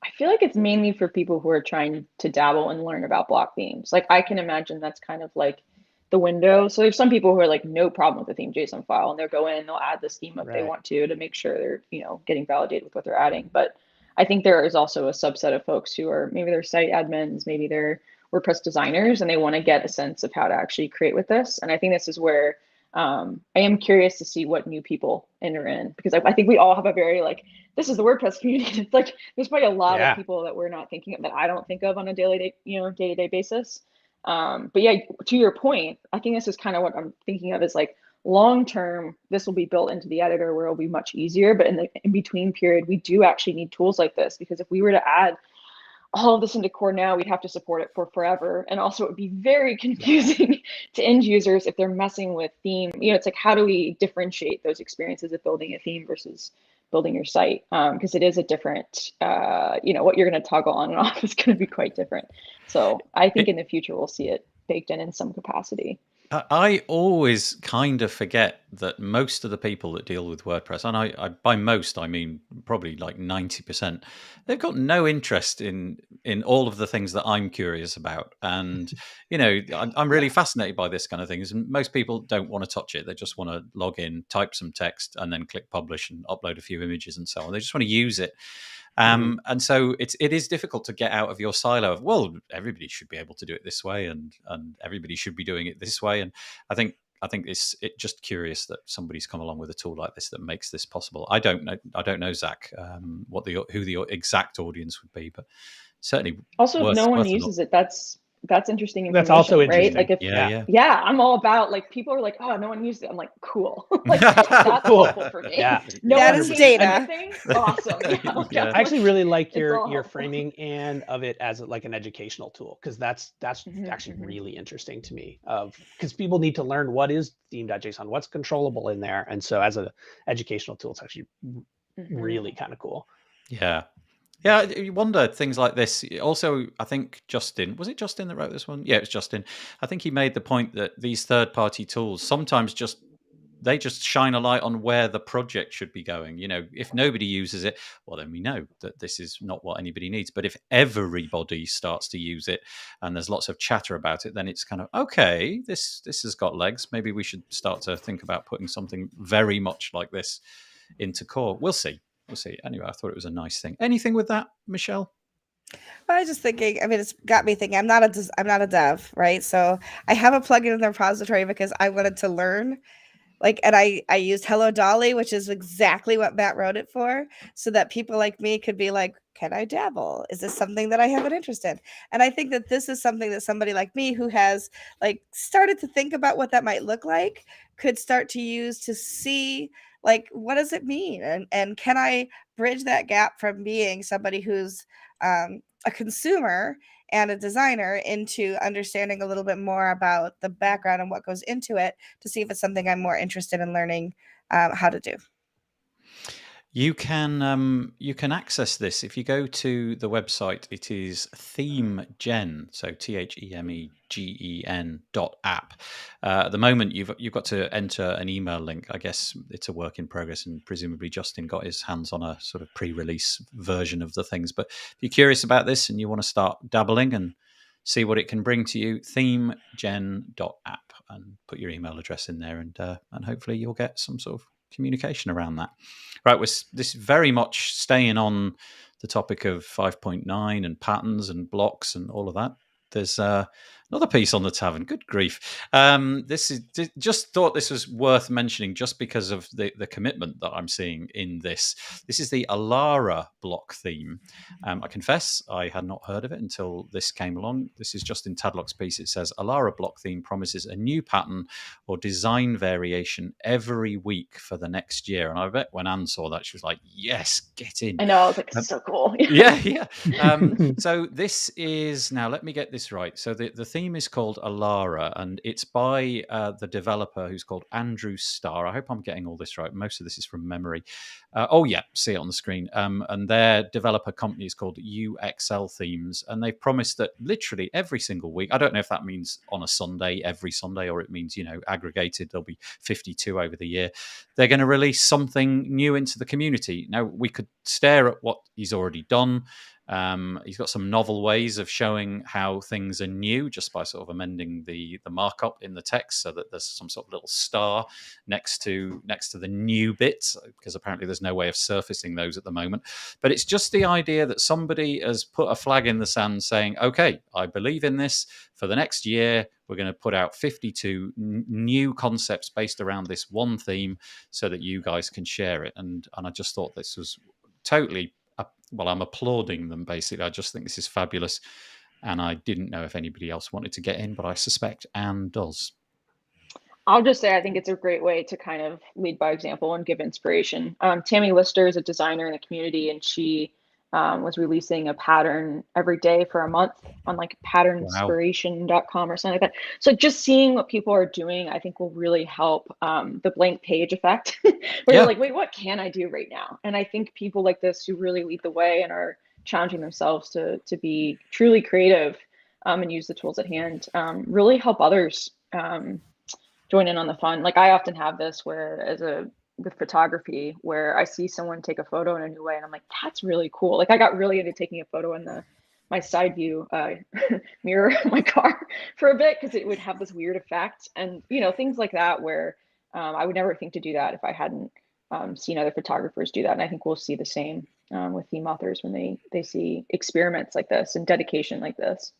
I feel like it's mainly for people who are trying to dabble and learn about block themes. Like, I can imagine that's kind of like the window. So there's some people who are like, no problem with the theme JSON file, and they'll go in and they'll add the schema if they want to make sure they're, getting validated with what they're adding. But I think there is also a subset of folks who are, maybe they're site admins, maybe they're WordPress designers, and they want to get a sense of how to actually create with this. And I think this is where I am curious to see what new people enter in, because I think we all have a very like, this is the WordPress community. It's like, there's probably a lot of people that we're not thinking of, that I don't think of on a day-to-day basis. But yeah, to your point, I think this is kind of what I'm thinking of, is like, long-term, this will be built into the editor where it'll be much easier. But in the in-between period, we do actually need tools like this, because if we were to add all of this into core now, we'd have to support it for forever. And also it would be very confusing to end users if they're messing with theme. It's like, how do we differentiate those experiences of building a theme versus building your site? Because it is a different, what you're going to toggle on and off is going to be quite different. So I think in the future, we'll see it baked in some capacity. I always kind of forget that most of the people that deal with WordPress, and I by most I mean probably like 90%, they've got no interest in all of the things that I'm curious about. And I'm really fascinated by this kind of thing. And most people don't want to touch it; they just want to log in, type some text, and then click publish and upload a few images and so on. They just want to use it. And so it is difficult to get out of your silo of, well, everybody should be able to do it this way, and everybody should be doing it this way. And I think it's just curious that somebody's come along with a tool like this that makes this possible. I don't know, Zach, who the exact audience would be, but certainly also if no one uses it, that's interesting information. That's also interesting, right? Like if I'm all about, like, people are like, oh, no one uses it. I'm like, cool. Like, that's helpful for me. Yeah, no that is data. Awesome. I actually really like your framing and of it as like an educational tool, because that's actually really interesting to me. Because people need to learn what is theme.json, what's controllable in there, and so as an educational tool, it's actually really kind of cool. Yeah. Yeah, you wonder things like this. Also, I think Justin, was it Justin that wrote this one? Yeah, it was Justin. I think he made the point that these third-party tools sometimes just shine a light on where the project should be going. If nobody uses it, well, then we know that this is not what anybody needs. But if everybody starts to use it and there's lots of chatter about it, then it's kind of, okay, this has got legs. Maybe we should start to think about putting something very much like this into core. We'll see. Anyway, I thought it was a nice thing. Anything with that, Michelle? I was just thinking, it's got me thinking, I'm not a dev, right? So I have a plugin in the repository because I wanted to learn, and I used Hello Dolly, which is exactly what Matt wrote it for, so that people like me could be like, can I dabble? Is this something that I have an interest in? And I think that this is something that somebody like me who has started to think about what that might look like could start to use to see, what does it mean? And can I bridge that gap from being somebody who's a consumer and a designer into understanding a little bit more about the background and what goes into it, to see if it's something I'm more interested in learning how to do. You can access this if you go to the website. It is ThemeGen, so ThemeGen.app. At the moment, you've got to enter an email link. I guess it's a work in progress, and presumably Justin got his hands on a sort of pre-release version of the things. But if you're curious about this and you want to start dabbling and see what it can bring to you, ThemeGen.app, and put your email address in there, and hopefully you'll get some sort of communication around that. Right, this is very much staying on the topic of 5.9 and patterns and blocks and all of that. There's another piece on the Tavern. Good grief. Just thought this was worth mentioning just because of the commitment that I'm seeing in this. This is the Alara block theme. I confess I had not heard of it until this came along. This is just in Tadlock's piece. It says, Alara block theme promises a new pattern or design variation every week for the next year. And I bet when Anne saw that, she was like, yes, get in. I know. I was like, so cool. Yeah. So this is, now let me get this right. So the theme is called Alara, and it's by the developer who's called Andrew Starr. I hope I'm getting all this right. Most of this is from memory. See it on the screen. And their developer company is called UXL Themes, and they've promised that literally every single week, I don't know if that means on a Sunday, every Sunday, or it means, aggregated, there'll be 52 over the year. They're going to release something new into the community. Now, we could stare at what he's already done. He's got some novel ways of showing how things are new just by sort of amending the markup in the text so that there's some sort of little star next to the new bits, because apparently there's no way of surfacing those at the moment. But it's just the idea that somebody has put a flag in the sand saying, okay, I believe in this. For the next year, we're going to put out 52 new concepts based around this one theme so that you guys can share it. And I just thought this was totally, I'm applauding them, basically. I just think this is fabulous. And I didn't know if anybody else wanted to get in, but I suspect Anne does. I'll just say I think it's a great way to kind of lead by example and give inspiration. Tammy Lister is a designer in the community, and she was releasing a pattern every day for a month on like patternspiration.com or something like that. So just seeing what people are doing, I think will really help the blank page effect where you're like, wait, what can I do right now? And I think people like this who really lead the way and are challenging themselves to be truly creative and use the tools at hand really help others join in on the fun. Like I often have this where with photography where I see someone take a photo in a new way and I'm like, that's really cool. Like I got really into taking a photo in my side view mirror of my car for a bit because it would have this weird effect and things like that where I would never think to do that if I hadn't seen other photographers do that. And I think we'll see the same with theme authors when they see experiments like this and dedication like this.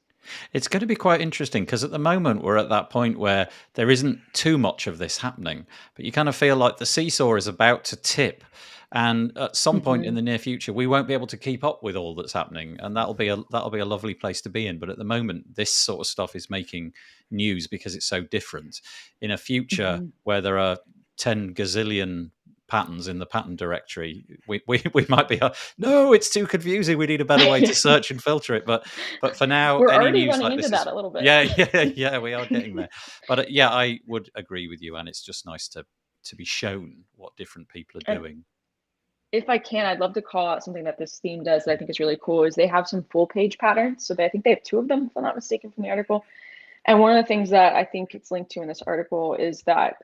It's going to be quite interesting because at the moment we're at that point where there isn't too much of this happening, but you kind of feel like the seesaw is about to tip. And at some point in the near future, we won't be able to keep up with all that's happening, and that'll be a lovely place to be in. But at the moment, this sort of stuff is making news because it's so different. In a future where there are 10 gazillion patterns in the pattern directory, we might be no, it's too confusing, we need a better way to search and filter it, but for now we're any already news running like into this that a little bit. yeah we are getting there. But I would agree with you, and it's just nice to be shown what different people are doing. If I can, I'd love to call out something that this theme does that I think is really cool is they have some full page patterns. So I think they have 2 of them, if I'm not mistaken, from the article. And one of the things that I think it's linked to in this article is that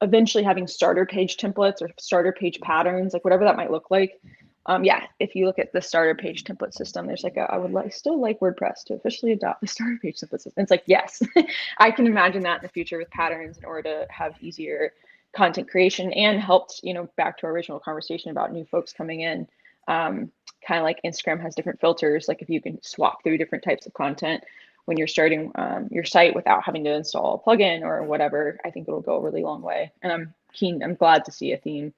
eventually having starter page templates or starter page patterns, like whatever that might look like. If you look at the starter page template system, there's like still like WordPress to officially adopt the starter page template system. It's like, yes, I can imagine that in the future with patterns in order to have easier content creation and helped, back to our original conversation about new folks coming in, kind of like Instagram has different filters. Like if you can swap through different types of content when you're starting your site without having to install a plugin or whatever, I think it'll go a really long way. And I'm glad to see a theme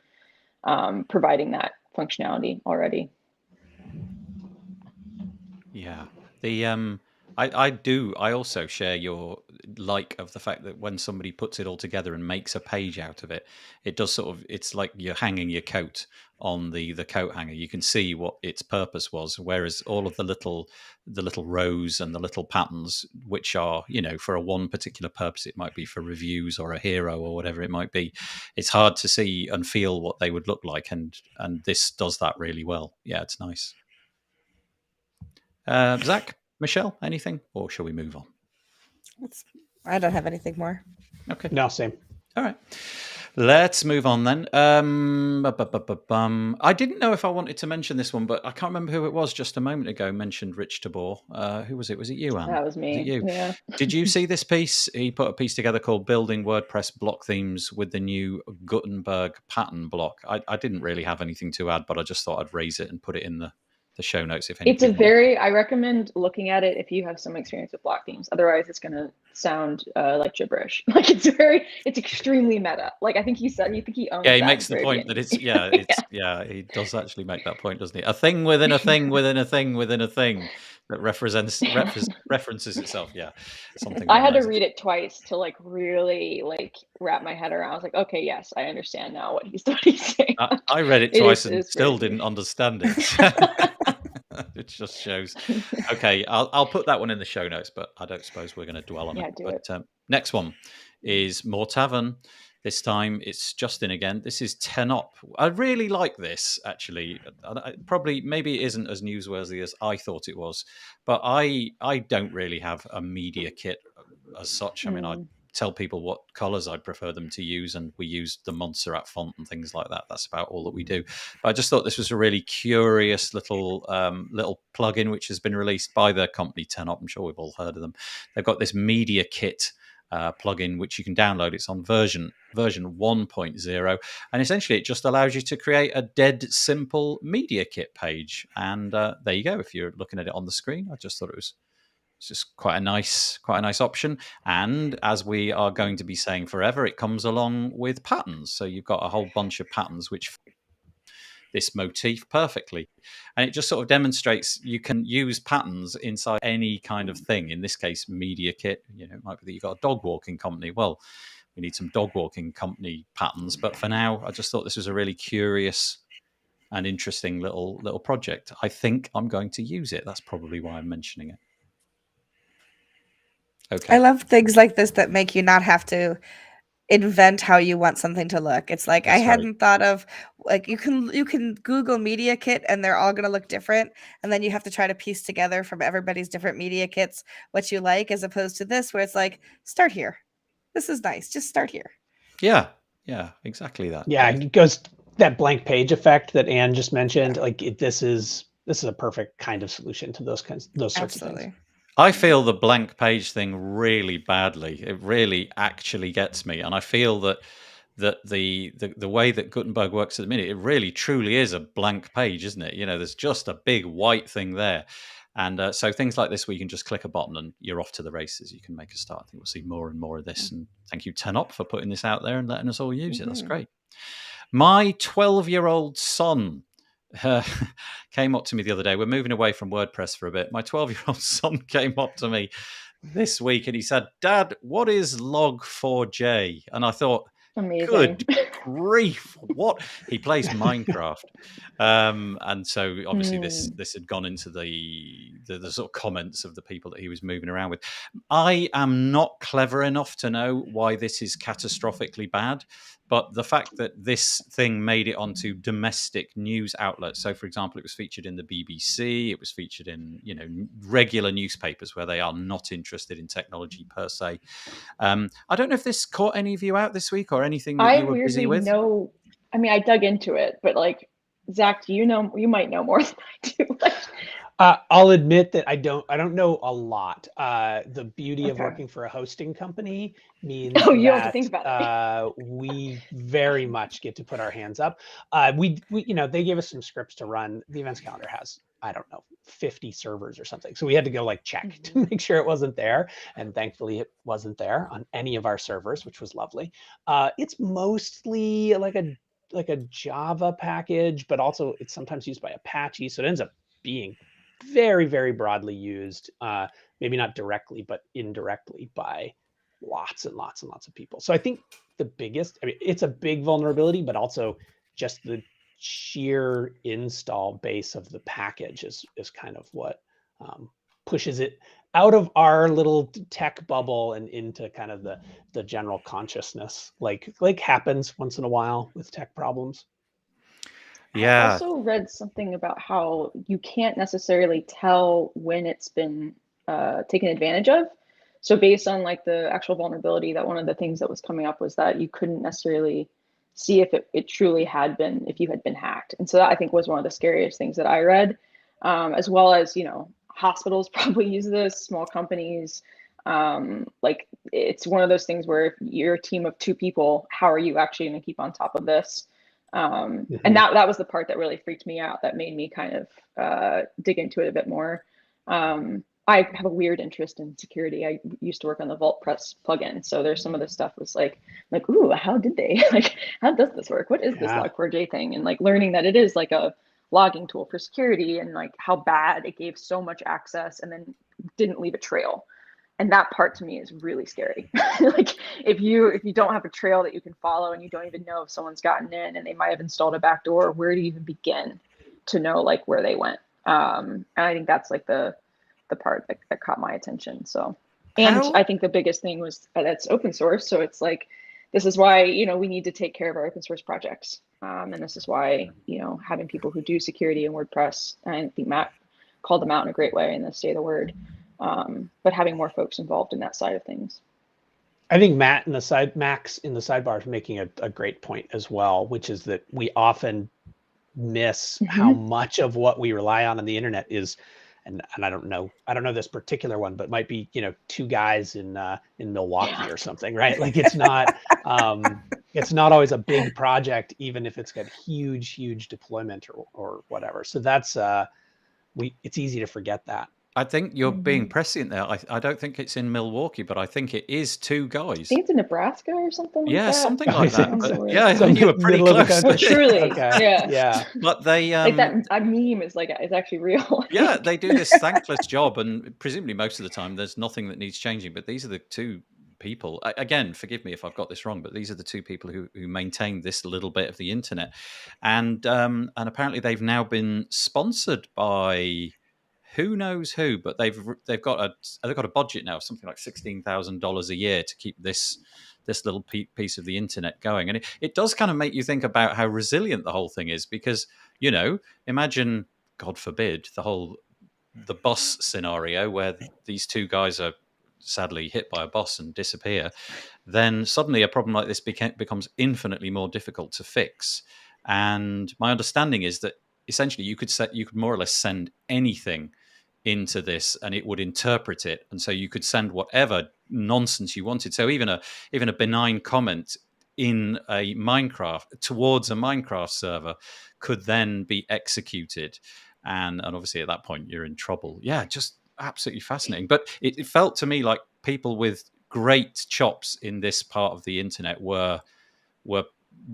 providing that functionality already. Yeah. I also share your like of the fact that when somebody puts it all together and makes a page out of it, it does it's like you're hanging your coat on the coat hanger. You can see what its purpose was, whereas all of the little rows and the little patterns, which are, for a one particular purpose, it might be for reviews or a hero or whatever it might be, it's hard to see and feel what they would look like, and this does that really well. Yeah, it's nice. Zach, Michelle, anything, or shall we move on? I don't have anything more. Okay. No, same. All right. Let's move on then. I didn't know if I wanted to mention this one, but I can't remember who it was just a moment ago mentioned Rich Tabor. Who was it? Was it you, Anne? That was me. Was it you? Yeah. Did you see this piece? He put a piece together called Building WordPress Block Themes with the New Gutenberg Pattern Block. I didn't really have anything to add, but I just thought I'd raise it and put it in the show notes. If I recommend looking at it if you have some experience with block themes. Otherwise, it's going to sound like gibberish. Like it's extremely meta. Like I think he owns. Yeah, he makes the point that it's he does actually make that point, doesn't he? A thing within a thing within a thing within a thing that references itself. Yeah, something. I had to read it twice to like really like wrap my head around. I was like, okay, yes, I understand now what he's saying. I read it twice and still didn't understand it. It just shows. Okay, I'll put that one in the show notes, but I don't suppose we're going to dwell on it. But next one is More Tavern. This time it's Justin again. This is 10 Up. I really like this, actually. Maybe it isn't as newsworthy as I thought it was, but I don't really have a media kit as such. I mean, I tell people what colors I'd prefer them to use, and we use the Montserrat font and things like that. That's about all that we do. But I just thought this was a really curious little plugin which has been released by the company 10 Up. I'm sure we've all heard of them. They've got this media kit plugin which you can download. It's on version 1.0, and essentially it just allows you to create a dead simple media kit page. And there you go. If you're looking at it on the screen, I just thought it's just quite a nice option. And as we are going to be saying forever, it comes along with patterns. So you've got a whole bunch of patterns which fit this motif perfectly. And it just sort of demonstrates you can use patterns inside any kind of thing. In this case, media kit. It might be that you've got a dog walking company. Well, we need some dog walking company patterns. But for now, I just thought this was a really curious and interesting little project. I think I'm going to use it. That's probably why I'm mentioning it. Okay. I love things like this that make you not have to invent how you want something to look. It's like I That's right. hadn't thought of, like, you can Google media kit and they're all going to look different, and then you have to try to piece together from everybody's different media kits what you like, as opposed to this where it's like, start here. This is nice. Just start here. Yeah, exactly that. Yeah, it goes that blank page effect that Anne just mentioned. Like this is a perfect kind of solution to those sorts of things. I feel the blank page thing really badly. It really actually gets me, and I feel that the way that Gutenberg works at the minute, it really truly is a blank page, isn't it? There's just a big white thing there, and so things like this where you can just click a button and you're off to the races. You can make a start. I think we'll see more and more of this. And thank you, Tenop, for putting this out there and letting us all use it. That's great. My 12-year-old son came up to me the other day. We're moving away from WordPress for a bit. My 12-year-old son came up to me this week and he said, "Dad, what is log4j?" And I thought, amazing. Good grief, what? He plays Minecraft. And so obviously this had gone into the sort of comments of the people that he was moving around with. I am not clever enough to know why this is catastrophically bad, but the fact that this thing made it onto domestic news outlets. So, for example, it was featured in the BBC. It was featured in, regular newspapers where they are not interested in technology per se. I don't know if this caught any of you out this week or anything that you were busy with. I dug into it, but like, Zach, you might know more than I do. I'll admit that I don't know a lot. The beauty of working for a hosting company means you don't have to think about it. We very much get to put our hands up. We they gave us some scripts to run. The events calendar has, I don't know, 50 servers or something. So we had to go check to make sure it wasn't there. And thankfully it wasn't there on any of our servers, which was lovely. It's mostly like a Java package, but also it's sometimes used by Apache. So it ends up being very, very broadly used, maybe not directly, but indirectly by lots and lots and lots of people. So I think the biggest, it's a big vulnerability, but also just the sheer install base of the package is kind of what pushes it out of our little tech bubble and into kind of the general consciousness, like happens once in a while with tech problems. Yeah. I also read something about how you can't necessarily tell when it's been taken advantage of. So based on the actual vulnerability, that one of the things that was coming up was that you couldn't necessarily see if it truly had been, if you had been hacked. And so that I think was one of the scariest things that I read, as well as, hospitals probably use this, small companies. It's one of those things where if you're a team of 2 people, how are you actually going to keep on top of this? And that was the part that really freaked me out, that made me kind of dig into it a bit more. I have a weird interest in security. I used to work on the WordPress plugin, so there's some of this stuff was like, ooh, how did they, how does this work? What is this log4j thing? And learning that it is a logging tool for security, and how bad it gave so much access and then didn't leave a trail. And that part to me is really scary. If you don't have a trail that you can follow, and you don't even know if someone's gotten in and they might have installed a backdoor, where do you even begin to know where they went? And I think that's the part that caught my attention. So, and I think the biggest thing was that's open source. So it's this is why, we need to take care of our open source projects. And this is why, having people who do security in WordPress, I think Matt called them out in a great way in the State of the Word. But having more folks involved in that side of things. I think Max in the sidebar is making a great point as well, which is that we often miss how much of what we rely on the internet is, and I don't know this particular one, but might be 2 guys in Milwaukee or something, right? It's not always a big project, even if it's got huge deployment or whatever. So that's it's easy to forget that. I think you're being prescient there. I don't think it's in Milwaukee, but I think it is 2 guys. I think it's in Nebraska or something like that. Yeah, something like that. But, yeah, you were pretty close. Oh, truly. Okay. Yeah. But they that meme is is actually real. Yeah, they do this thankless job, and presumably most of the time there's nothing that needs changing. But these are the 2 people. Again, forgive me if I've got this wrong, but these are the two people who maintain this little bit of the internet, and apparently they've now been sponsored by who knows who, but they've got a budget now of something like $16,000 a year to keep this little piece of the internet going. And it does kind of make you think about how resilient the whole thing is, because, imagine, God forbid, the bus scenario where these two guys are sadly hit by a bus and disappear. Then suddenly a problem like this becomes infinitely more difficult to fix. And my understanding is that essentially you could more or less send anything into this and it would interpret it, and so you could send whatever nonsense you wanted. So even a benign comment in a Minecraft towards a Minecraft server could then be executed, and obviously at that point you're in trouble. Yeah, just absolutely fascinating. But it felt to me like people with great chops in this part of the internet were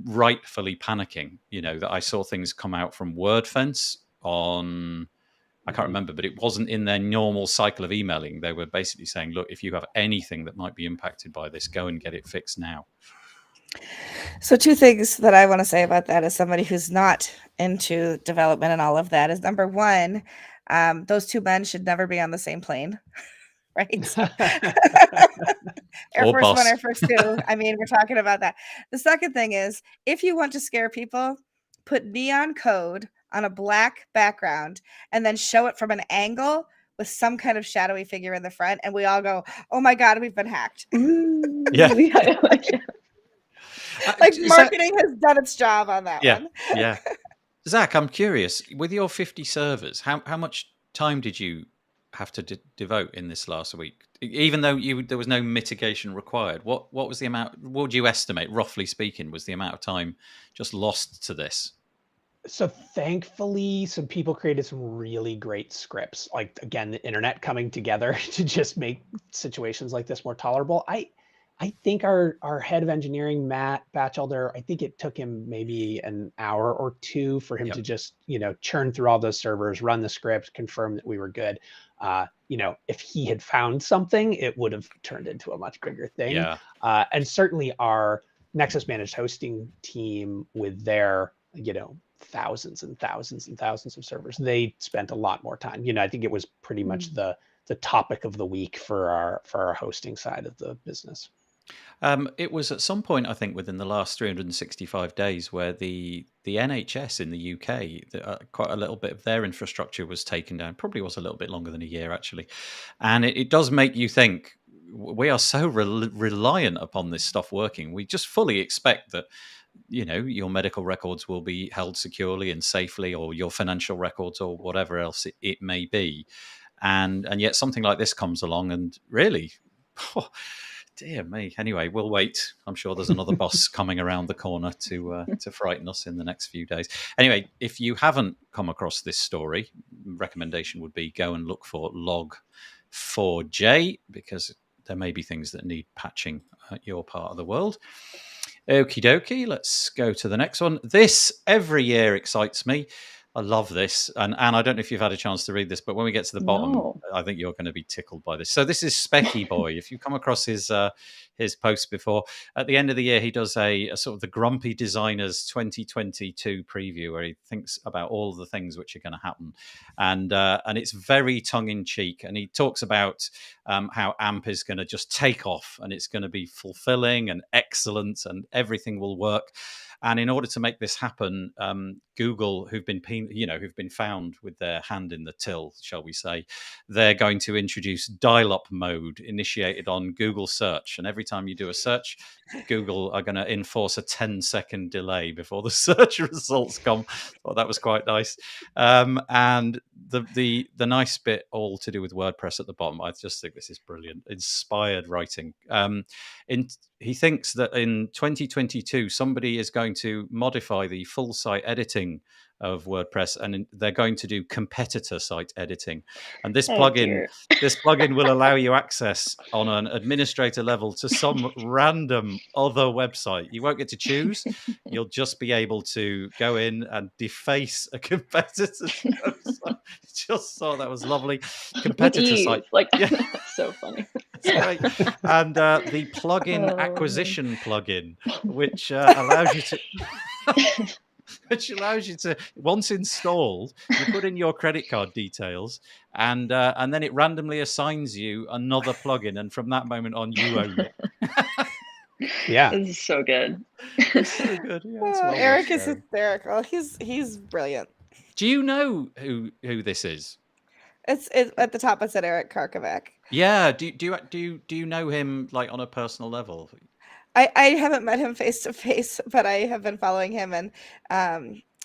rightfully panicking. That I saw things come out from WordFence on, I can't remember, but it wasn't in their normal cycle of emailing. They were basically saying, look, if you have anything that might be impacted by this, go and get it fixed now. So 2 things that I want to say about that as somebody who's not into development and all of that is, number one, those 2 men should never be on the same plane, right? Air Force One, Air Force Two. I mean, we're talking about that. The second thing is, if you want to scare people, put neon code on a black background and then show it from an angle with some kind of shadowy figure in the front, and we all go, "Oh my God, we've been hacked." Yeah. Like marketing has done its job on that one. Yeah. Zach, I'm curious, with your 50 servers, how much time did you have to devote in this last week? Even though there was no mitigation required, what was the amount? What would you estimate, roughly speaking, was the amount of time just lost to this? So thankfully, some people created some really great scripts. Like, again, the internet coming together to just make situations like this more tolerable. I think our head of engineering, Matt Batchelder, I think it took him maybe an hour or 2 for him to just, churn through all those servers, run the script, confirm that we were good. If he had found something, it would have turned into a much bigger thing. Yeah. And certainly our Nexus managed hosting team with their, thousands and thousands and thousands of servers, they spent a lot more time. I think it was pretty much the topic of the week for our hosting side of the business. It was at some point, I think, within the last 365 days where the NHS in the UK, quite a little bit of their infrastructure was taken down. Probably was a little bit longer than a year, actually. And it does make you think, we are so reliant upon this stuff working. We just fully expect that, your medical records will be held securely and safely, or your financial records, or whatever else it may be. And yet something like this comes along and really... dear me. Anyway, we'll wait. I'm sure there's another boss coming around the corner to frighten us in the next few days. Anyway, if you haven't come across this story, recommendation would be go and look for log4j, because there may be things that need patching at your part of the world. Okie dokie, let's go to the next one. This every year excites me. I love this. And I don't know if you've had a chance to read this, but when we get to the bottom, I think you're going to be tickled by this. So this is Specky Boy. If you come across his post before, at the end of the year, he does a sort of the Grumpy Designers 2022 preview where he thinks about all the things which are going to happen. And it's very tongue-in-cheek. And he talks about how AMP is going to just take off and it's going to be fulfilling and excellent and everything will work. And in order to make this happen, Google, who've been found with their hand in the till, shall we say, they're going to introduce dial-up mode initiated on Google search. And every time you do a search, Google are going to enforce a 10-second delay before the search results come. Oh, that was quite nice. And the nice bit all to do with WordPress at the bottom. I just think this is brilliant. Inspired writing. He thinks that in 2022, somebody is going to modify the full site editing of WordPress, and they're going to do competitor site editing. And this plugin will allow you access on an administrator level to some random other website. You won't get to choose. You'll just be able to go in and deface a competitor's website. Just thought that was lovely. Competitor site. That's so funny. That's great. And the plugin acquisition plugin, which allows you to which allows you to, once installed, you put in your credit card details, and then it randomly assigns you another plugin, and from that moment on, you own it. Yeah. This is so good. It's so good. Yeah, it's well worth Eric is sharing. hysterical. He's brilliant. Do you know who this is? It's at the top. It said Eric Karkovac. Yeah. Do you know him like on a personal level? I haven't met him face to face, but I have been following him, and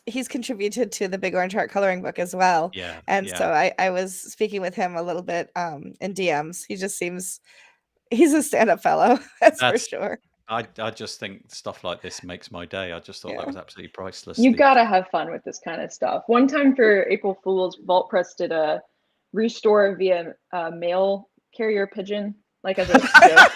he's contributed to the Big Orange Heart coloring book as well. Yeah. And yeah. so I was speaking with him a little bit in DMs. He just seems he's a stand-up fellow, that's for sure. I just think stuff like this makes my day. I just thought that was absolutely priceless. You gotta have fun with this kind of stuff. One time for April Fool's, WordPress did a restore via mail carrier pigeon, like as a joke.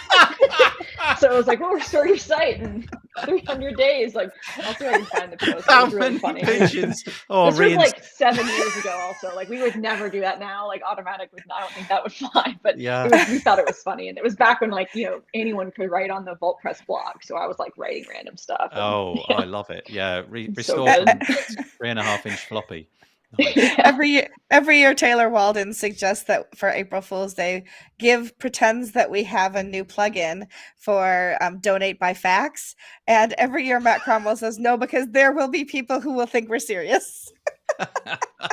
So it was like, we'll restore your site in 300 days. Like, I'll see if I can find the post. It was really funny. Pigeons? This was like 7 years ago also. Like, we would never do that now. Like, automatic, I don't think that would fly. But we thought it was funny. And it was back when, like, anyone could write on the WordPress blog. So I was, like, writing random stuff. And, I love it. Yeah, restore so from 3.5-inch floppy. Nice. Every year Taylor Walden suggests that for April Fool's Day pretends that we have a new plugin for donate by fax, and every year Matt Cromwell says no, because there will be people who will think we're serious.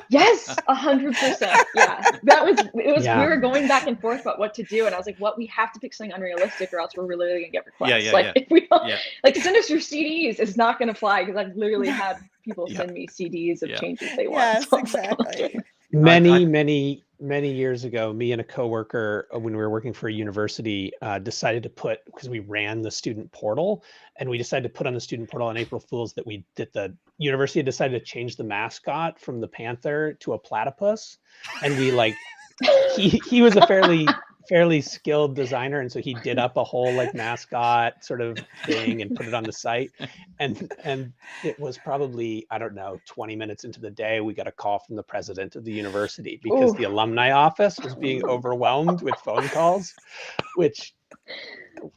Yes, 100%. Yeah, it was. We were going back and forth about what to do, and I was like, "What? We have to pick something unrealistic, or else we're literally gonna get requests. If we don't, like, send us your CDs, it's not gonna fly, because I've literally had people send me CDs of changes they want." Yes, exactly. Many years ago, me and a coworker, when we were working for a university, decided to put, because we ran the student portal, and we decided to put on the student portal on April Fool's that the university had decided to change the mascot from the panther to a platypus, and we he was a fairly skilled designer, and so he did up a whole like mascot sort of thing and put it on the site, and it was probably, I don't know, 20 minutes into the day, we got a call from the president of the university because the alumni office was being overwhelmed with phone calls, which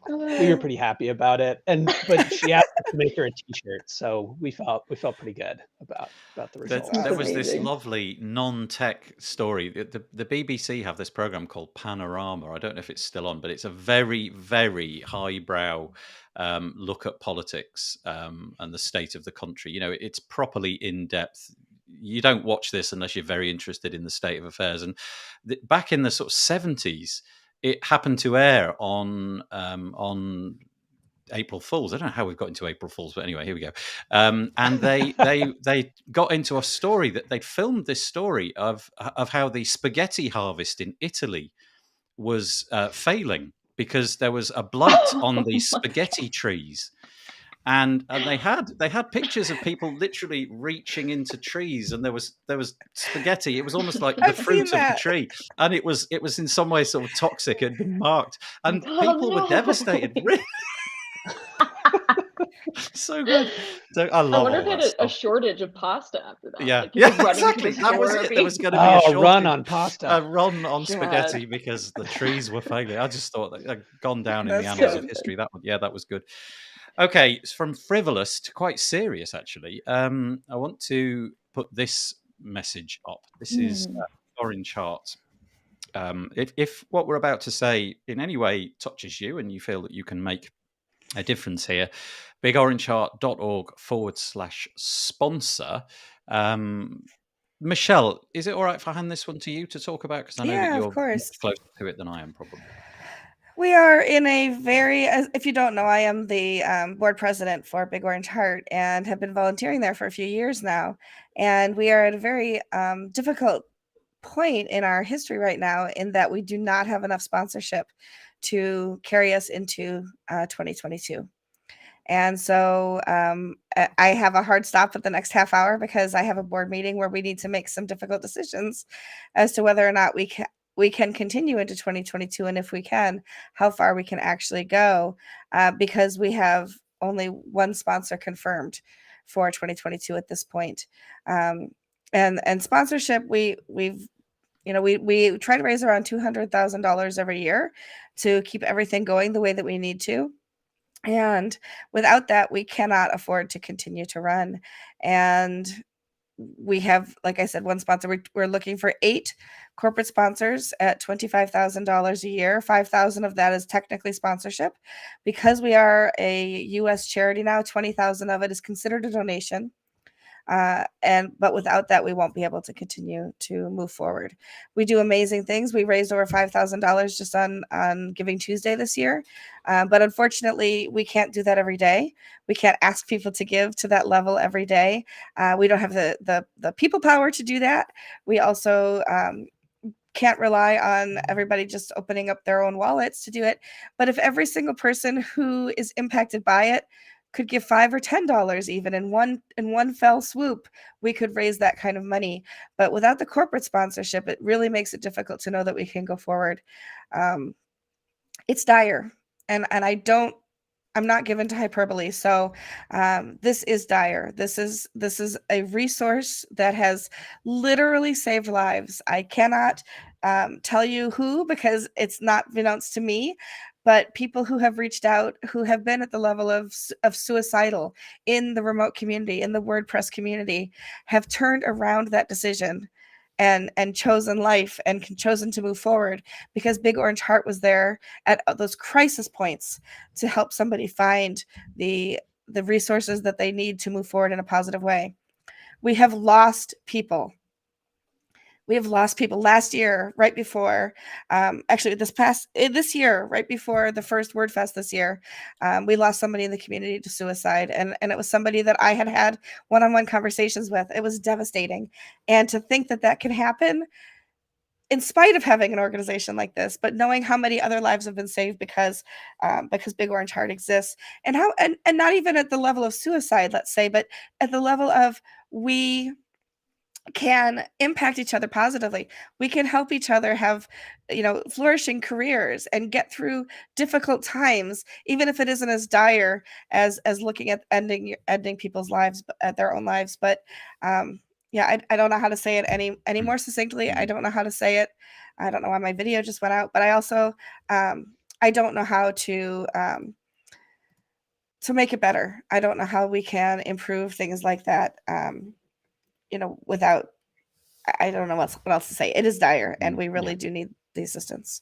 we were pretty happy about it, but she asked us to make her a t-shirt, so we felt pretty good about the results. There was this lovely non-tech story. The BBC have this program called Panorama. I don't know if it's still on, but it's a very, very highbrow look at politics and the state of the country. It's properly in depth. You don't watch this unless you're very interested in the state of affairs. And back in the sort of 70s, it happened to air on April Fools. I don't know how we've got into April Fools, but anyway, here we go. And they got into a story that they'd filmed this story of how the spaghetti harvest in Italy was failing because there was a blight on the spaghetti trees. And they had pictures of people literally reaching into trees, and there was spaghetti. It was almost like the fruit of the tree, and it was in some way sort of toxic. It had been marked, and people were devastated. So good. So I wonder if they had a shortage of pasta after that. Yeah, exactly. That was it. There was going to be a run on pasta, a run on spaghetti because the trees were failing. I just thought that had gone down in the annals of history. That was good. Okay, from frivolous to quite serious, actually. I want to put this message up. This is Orange Heart. If what we're about to say in any way touches you and you feel that you can make a difference here, bigorangeheart.org/sponsor. Michelle, is it all right if I hand this one to you to talk about? Because I know that you're much closer to it than I am, probably. We are in a very, if you don't know, I am the board president for Big Orange Heart and have been volunteering there for a few years now. And we are at a very difficult point in our history right now in that we do not have enough sponsorship to carry us into 2022. And so I have a hard stop at the next half hour because I have a board meeting where we need to make some difficult decisions as to whether or not we can continue into 2022, and if we can, how far we can actually go, because we have only one sponsor confirmed for 2022 at this point. And sponsorship, we've we try to raise around $200,000 every year to keep everything going the way that we need to. And without that, we cannot afford to continue to run. And we have, like I said, one sponsor. We're looking for 8 corporate sponsors at $25,000 a year. 5,000 of that is technically sponsorship. Because we are a U.S. charity now, 20,000 of it is considered a donation. But without that, we won't be able to continue to move forward. We do amazing things. We raised over $5,000 just on Giving Tuesday this year. But unfortunately, we can't do that every day. We can't ask people to give to that level every day. We don't have the people power to do that. We also can't rely on everybody just opening up their own wallets to do it. But if every single person who is impacted by it could give $5 or $10 even in one fell swoop, we could raise that kind of money. But without the corporate sponsorship, it really makes it difficult to know that we can go forward. It's dire, and I'm not given to hyperbole. So this is dire. This is a resource that has literally saved lives. I cannot tell you who, because it's not announced to me, but people who have reached out, who have been at the level of suicidal in the remote community, in the WordPress community, have turned around that decision and chosen life and chosen to move forward because Big Orange Heart was there at those crisis points to help somebody find the resources that they need to move forward in a positive way. We have lost people. Last year, right before, this year, right before the first WordFest this year, we lost somebody in the community to suicide. And it was somebody that I had one-on-one conversations with. It was devastating. And to think that can happen in spite of having an organization like this, but knowing how many other lives have been saved because Big Orange Heart exists, and not even at the level of suicide, let's say, but at the level of we can impact each other positively. We can help each other have, flourishing careers and get through difficult times, even if it isn't as dire as looking at ending people's lives, at their own lives. But I don't know how to say it any more succinctly. I don't know how to say it. I don't know why my video just went out, but I also I don't know how to make it better. I don't know how we can improve things like that. Without, I don't know what else to say. It is dire, and we really do need the assistance.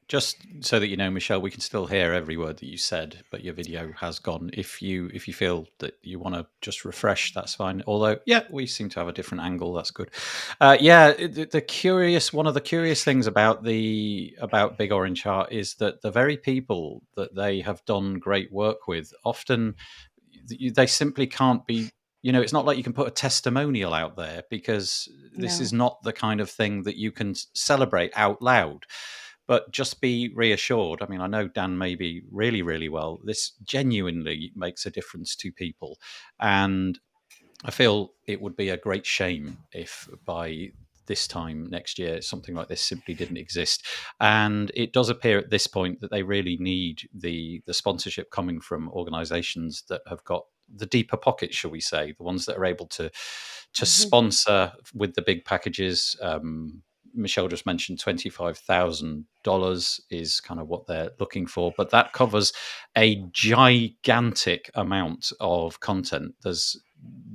Just so that you know, Michelle, we can still hear every word that you said, but your video has gone. If you feel that you want to just refresh, that's fine. Although, we seem to have a different angle. That's good. One of the curious things about Big Orange Heart is that the very people that they have done great work with, often they simply can't be. It's not like you can put a testimonial out there, because this is not the kind of thing that you can celebrate out loud. But just be reassured. I mean, I know Dan maybe really, really well. This genuinely makes a difference to people. And I feel it would be a great shame if by this time next year something like this simply didn't exist. And it does appear at this point that they really need the sponsorship coming from organizations that have got the deeper pockets, shall we say, the ones that are able to sponsor with the big packages. Michelle just mentioned $25,000 is kind of what they're looking for, but that covers a gigantic amount of content.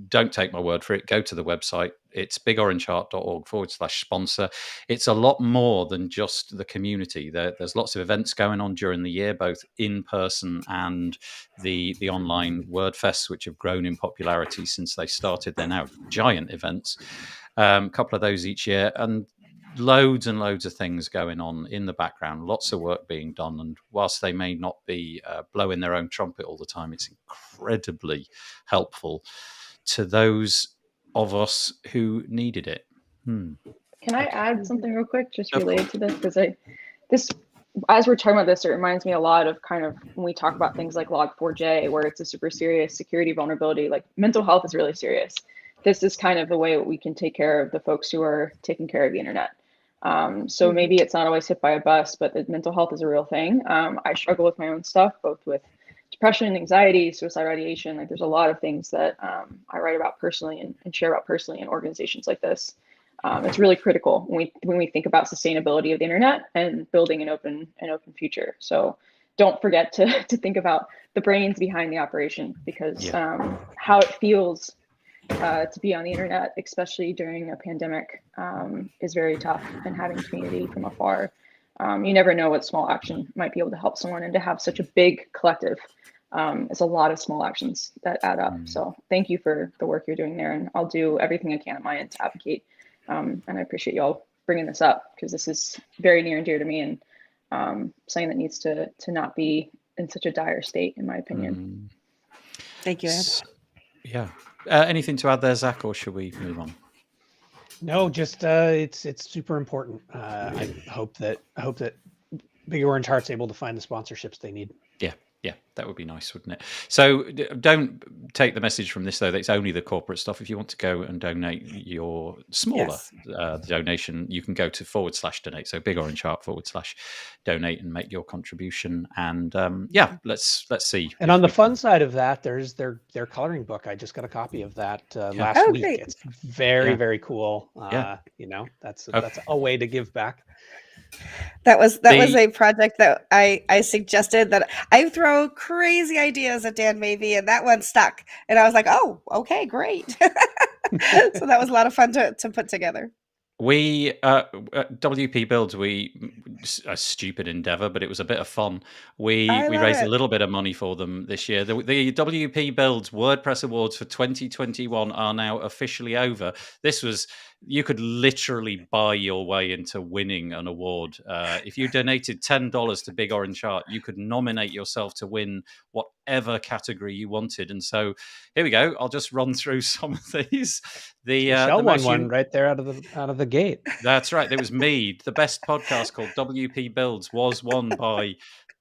Don't take my word for it. Go to the website. It's bigorangeheart.org/sponsor. It's a lot more than just the community. There's lots of events going on during the year, both in person and the online WordFests, which have grown in popularity since they started. They're now giant events. A couple of those each year, and loads and loads of things going on in the background, lots of work being done. And whilst they may not be blowing their own trumpet all the time, it's incredibly helpful to those of us who needed it. Can I add something real quick, just related to this? Because as we're talking about this, it reminds me a lot of kind of when we talk about things like Log4j, where it's a super serious security vulnerability. Like, mental health is really serious. This is kind of the way we can take care of the folks who are taking care of the internet. So maybe it's not always hit by a bus, but the mental health is a real thing. I struggle with my own stuff, both with depression, anxiety, suicidal ideation. Like, there's a lot of things that I write about personally and share about personally in organizations like this. It's really critical when we think about sustainability of the internet and building an open future. So don't forget to think about the brains behind the operation, because how it feels to be on the internet, especially during a pandemic, is very tough. And having community from afar, you never know what small action might be able to help someone, and to have such a big collective, it's a lot of small actions that add up. So thank you for the work you're doing there, and I'll do everything I can on my end to advocate. And I appreciate y'all bringing this up, because this is very near and dear to me, and something that needs to not be in such a dire state, in my opinion. Thank you, Ed. Yeah. Anything to add there, Zach, or should we move on? No, just it's super important. I hope that Big Orange Heart's able to find the sponsorships they need. Yeah, that would be nice, wouldn't it? So don't take the message from this, though, that it's only the corporate stuff. If you want to go and donate your smaller donation, you can go to /donate. So Big Orange Heart /donate and make your contribution. And let's see. And on the fun side of that, there's their coloring book. I just got a copy of that last week. Great. It's very cool. That's a way to give back. That was a project that I suggested, that I throw crazy ideas at Dan Mavey, and that one stuck. And I was like, oh, okay, great. So that was a lot of fun to put together. We WP Builds, a stupid endeavor, but it was a bit of fun. We raised a little bit of money for them this year. The WP Builds WordPress Awards for 2021 are now officially over. You could literally buy your way into winning an award. If you donated $10 to Big Orange Heart, you could nominate yourself to win whatever category you wanted. And so here we go. I'll just run through some of these. Michelle won one right there out of the gate. That's right. It was me. The best podcast called WP Builds was won by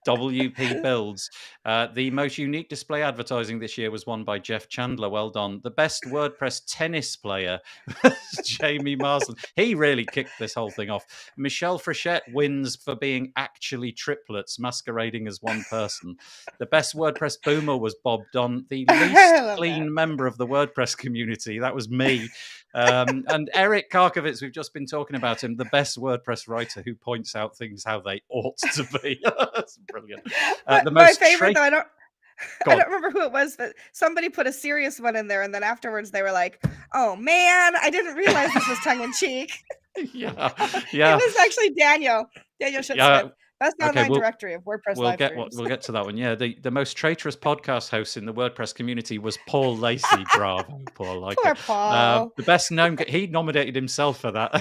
WP Builds. The most unique display advertising this year was won by Jeff Chandler. Well done. The best WordPress tennis player was Jamie Marsland. He really kicked this whole thing off. Michelle Frechette wins for being actually triplets masquerading as one person. The best WordPress boomer was Bob Dunn, the least clean member of the WordPress community. That was me. And Eric Karkovitz, we've just been talking about him, the best WordPress writer who points out things how they ought to be. That's brilliant. My favorite, though, I don't remember who it was, but somebody put a serious one in there, and then afterwards they were like, "Oh man, I didn't realize this was tongue in cheek." Yeah. It was actually Daniel Shipsmith. Best online directory of WordPress live streams. We'll get to that one. Yeah, the most traitorous podcast host in the WordPress community was Paul Lacey. Bravo, Paul. Poor Paul. The best known, he nominated himself for that.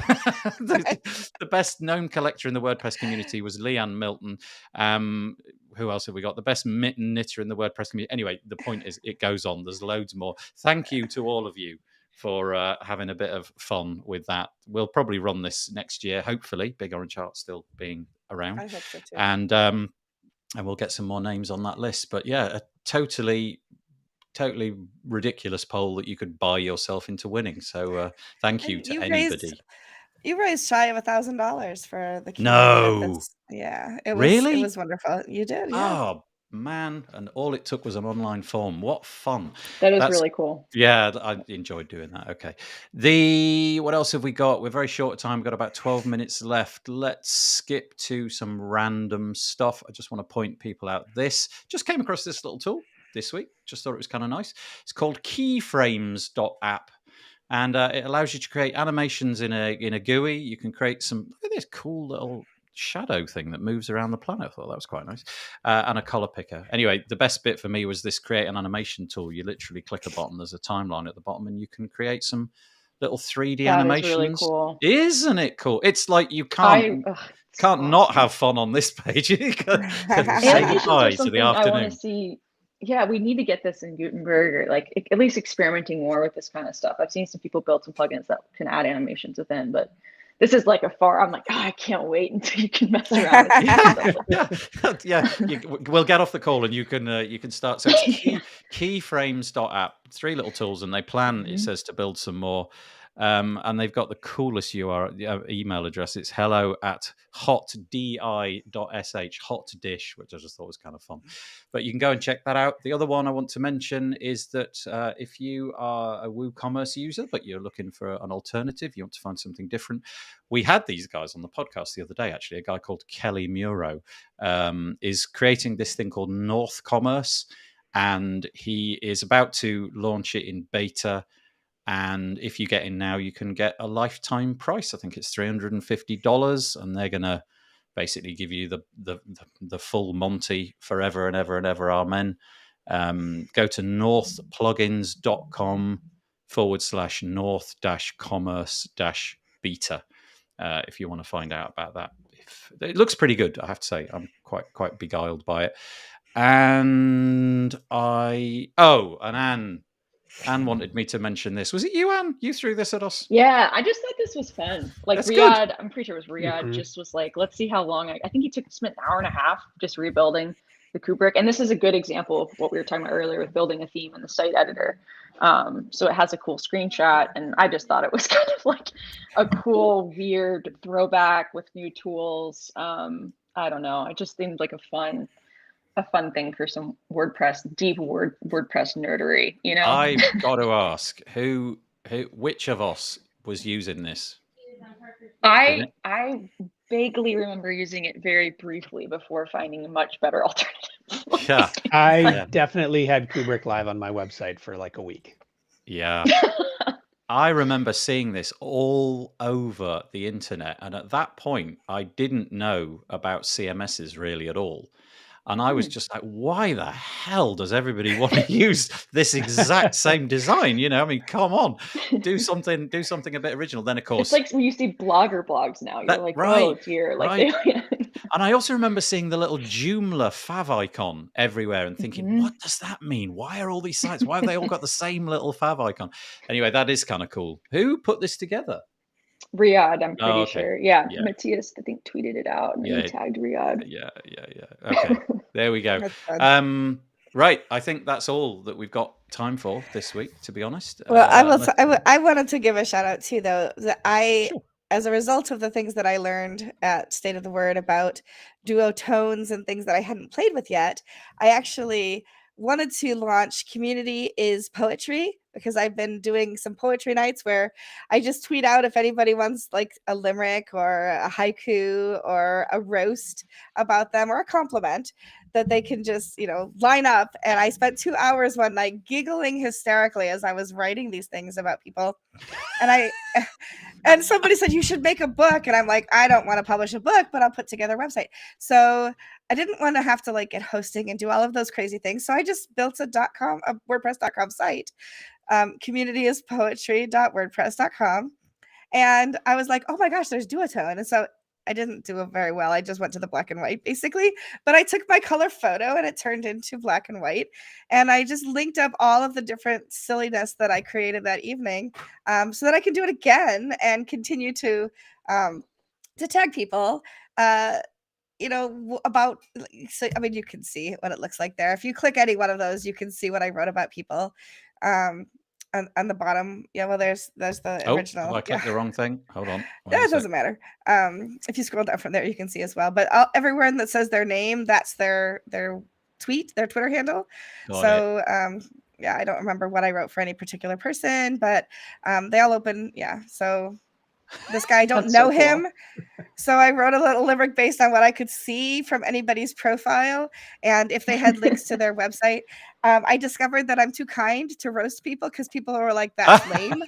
The best known collector in the WordPress community was Leanne Milton. Who else have we got? The best mitten knitter in the WordPress community. Anyway, the point is, it goes on. There's loads more. Thank you to all of you for having a bit of fun with that. We'll probably run this next year, hopefully. Big Orange Heart still being around. I hope so too. And we'll get some more names on that list. But yeah, a totally ridiculous poll that you could buy yourself into winning. So thank you to anybody. You raised shy of $1,000 for the community. No. It was really? It was wonderful. You did. Yeah. Oh man, and all it took was an online form. What fun. That's really cool. Yeah, I enjoyed doing that. Okay. What else have we got? We're very short of time. We've got about 12 minutes left. Let's skip to some random stuff. I just want to point people out. Just came across this little tool this week. Just thought it was kind of nice. It's called keyframes.app. And it allows you to create animations in a GUI. You can create look at this cool little shadow thing that moves around the planet. I thought that was quite nice. And a color picker. Anyway, the best bit for me was this create an animation tool. You literally click a button, there's a timeline at the bottom, and you can create some little 3D animations. Is really cool. Isn't it cool? It's like you can't not have fun on this page. You can say goodbye to the afternoon. I want to see. Yeah, we need to get this in Gutenberg, or like at least experimenting more with this kind of stuff. I've seen some people build some plugins that can add animations within, but this is like I'm like, I can't wait until you can mess around with it. We'll get off the call and you can start. So it's keyframes.app, 3 little tools, and they plan, it says, to build some more And they've got the coolest email address. It's hello@hotdi.sh, hot dish, which I just thought was kind of fun. But you can go and check that out. The other one I want to mention is that if you are a WooCommerce user, but you're looking for an alternative, you want to find something different, we had these guys on the podcast the other day, actually. A guy called Kelly Muro is creating this thing called North Commerce, and he is about to launch it in beta. And if you get in now, you can get a lifetime price. I think it's $350, and they're going to basically give you the full Monty forever and ever and ever. Amen. Go to north-commerce.com/north-commerce-beta if you want to find out about that. It looks pretty good, I have to say. I'm quite beguiled by it. And Anne wanted me to mention this. Was it you, Anne? You threw this at us? Yeah, I just thought this was fun. Like That's Riyadh, good. I'm pretty sure it was Riyadh, just was like, let's see how long. I think he spent an hour and a half just rebuilding the Kubrick. And this is a good example of what we were talking about earlier with building a theme in the site editor. So it has a cool screenshot, and I just thought it was kind of like a cool, weird throwback with new tools. I don't know. It just seemed like a fun thing for some deep WordPress nerdery, you know? I've got to ask, which of us was using this? I vaguely remember using it very briefly before finding a much better alternative. Yeah. I definitely had Kubrick live on my website for like a week. Yeah. I remember seeing this all over the internet. And at that point, I didn't know about CMSs really at all. And I was just like, why the hell does everybody want to use this exact same design? You know, I mean, come on, do something a bit original. Then, of course, it's like when you see blogger blogs now, you're like, oh dear. Like, And I also remember seeing the little Joomla fav icon everywhere and thinking, what does that mean? Why are all these sites? Why have they all got the same little fav icon? Anyway, that is kind of cool. Who put this together? Riyadh, I'm pretty sure. Yeah, Yeah. Matthias, I think, tweeted it out and he tagged Riyadh. Yeah. Okay, there we go. Right, I think that's all that we've got time for this week, to be honest. Well, I wanted to give a shout out too, though, that as a result of the things that I learned at State of the Word about duotones and things that I hadn't played with yet, I actually wanted to launch Community is Poetry, because I've been doing some poetry nights where I just tweet out if anybody wants like a limerick or a haiku or a roast about them or a compliment, that they can just, line up. And I spent 2 hours one night giggling hysterically as I was writing these things about people. And somebody said, you should make a book. And I'm like, I don't want to publish a book, but I'll put together a website. So I didn't want to have to like get hosting and do all of those crazy things. So I just built a WordPress.com site, communityispodetry.wordpress.com. And I was like, oh my gosh, there's duotone. And so I didn't do it very well. I just went to the black and white basically, but I took my color photo and it turned into black and white. And I just linked up all of the different silliness that I created that evening, so that I can do it again and continue to tag people, about, so, I mean, you can see what it looks like there. If you click any one of those, you can see what I wrote about people. On the bottom, there's the original. I clicked the wrong thing. Hold on. It doesn't matter. If you scroll down from there, you can see as well. But everywhere that says their name, that's their tweet, their Twitter handle. I don't remember what I wrote for any particular person, but they all open. Yeah. So this guy, I don't know him. So I wrote a little limerick based on what I could see from anybody's profile. And if they had links to their website, I discovered that I'm too kind to roast people because people were like, that's lame.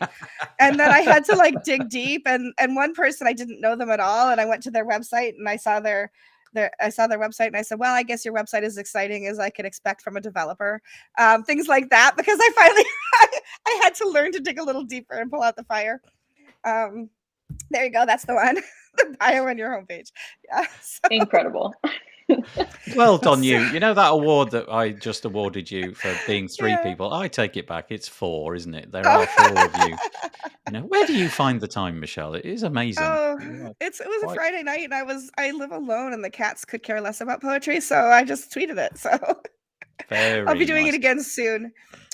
And then I had to like dig deep. And one person, I didn't know them at all. And I went to their website and I saw their website and I said, well, I guess your website is exciting as I could expect from a developer. Things like that, because I finally, I had to learn to dig a little deeper and pull out the fire. There you go. That's the one. The bio on your homepage. Yeah. So. Incredible. Well done, you. You know that award that I just awarded you for being 3 people? I take it back. It's 4, isn't it? There are 4 of you. Where do you find the time, Michelle? It is amazing. It was a Friday night, and I live alone, and the cats could care less about poetry, so I just tweeted it. So I'll be doing it again soon.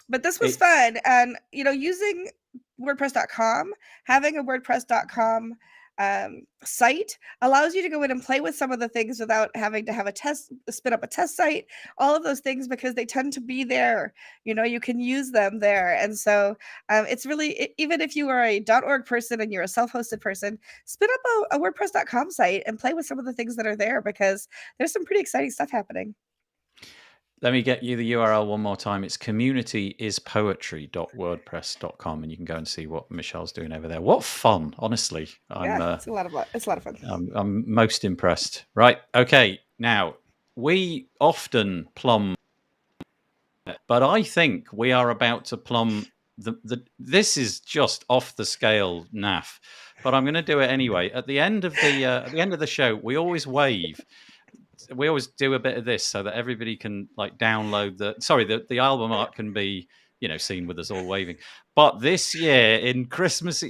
But this was fun, and using WordPress.com, having a WordPress.com site allows you to go in and play with some of the things without having to have spin up a test site, all of those things, because they tend to be there. You can use them there. And so it's really, even if you are a .org person and you're a self-hosted person, spin up a WordPress.com site and play with some of the things that are there, because there's some pretty exciting stuff happening. Let me get you the URL one more time. It's communityispoetry.wordpress.com, and you can go and see what Michelle's doing over there. What fun, honestly. It's a lot of fun. I'm most impressed. Right. Okay. Now, we often plumb, but I think we are about to plumb this is just off the scale naff, but I'm going to do it anyway. At the end of the show, we always wave. We always do a bit of this so that everybody can download the album art can be seen with us all waving. But this year in Christmas,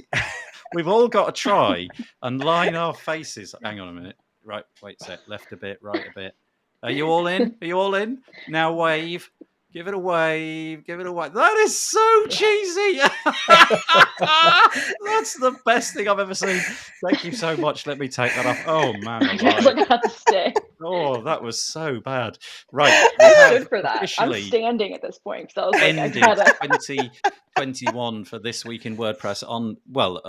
we've all got to try and line our faces. Hang on a minute. Right, wait a sec. Left a bit, right a bit. Are you all in? Are you all in? Now wave. Give it a wave. Give it a wave. That is so cheesy. That's the best thing I've ever seen. Thank you so much. Let me take that off. Oh, man. I got to stay. Oh, that was so bad. Right. I stood for that. I'm standing at this point because I was like, I gotta. 2021 for This Week in WordPress on,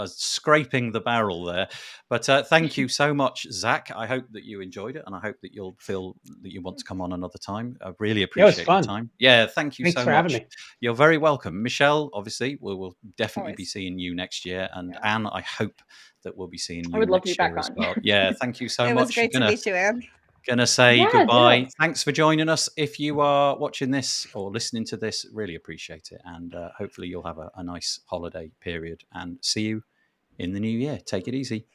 scraping the barrel there. But thank you so much, Zach. I hope that you enjoyed it, and I hope that you'll feel that you want to come on another time. I really appreciate your time. Yeah, thank you so much. Thanks for having me. You're very welcome. Michelle, obviously, we'll definitely be seeing you next year. And Anne, I hope that we'll be seeing you next year as well. Yeah, thank you so much. It was great to meet you, Anne. Gonna say goodbye. Thanks for joining us. If you are watching this or listening to this, really appreciate it. And hopefully you'll have a nice holiday period, and see you in the new year. Take it easy. Bye.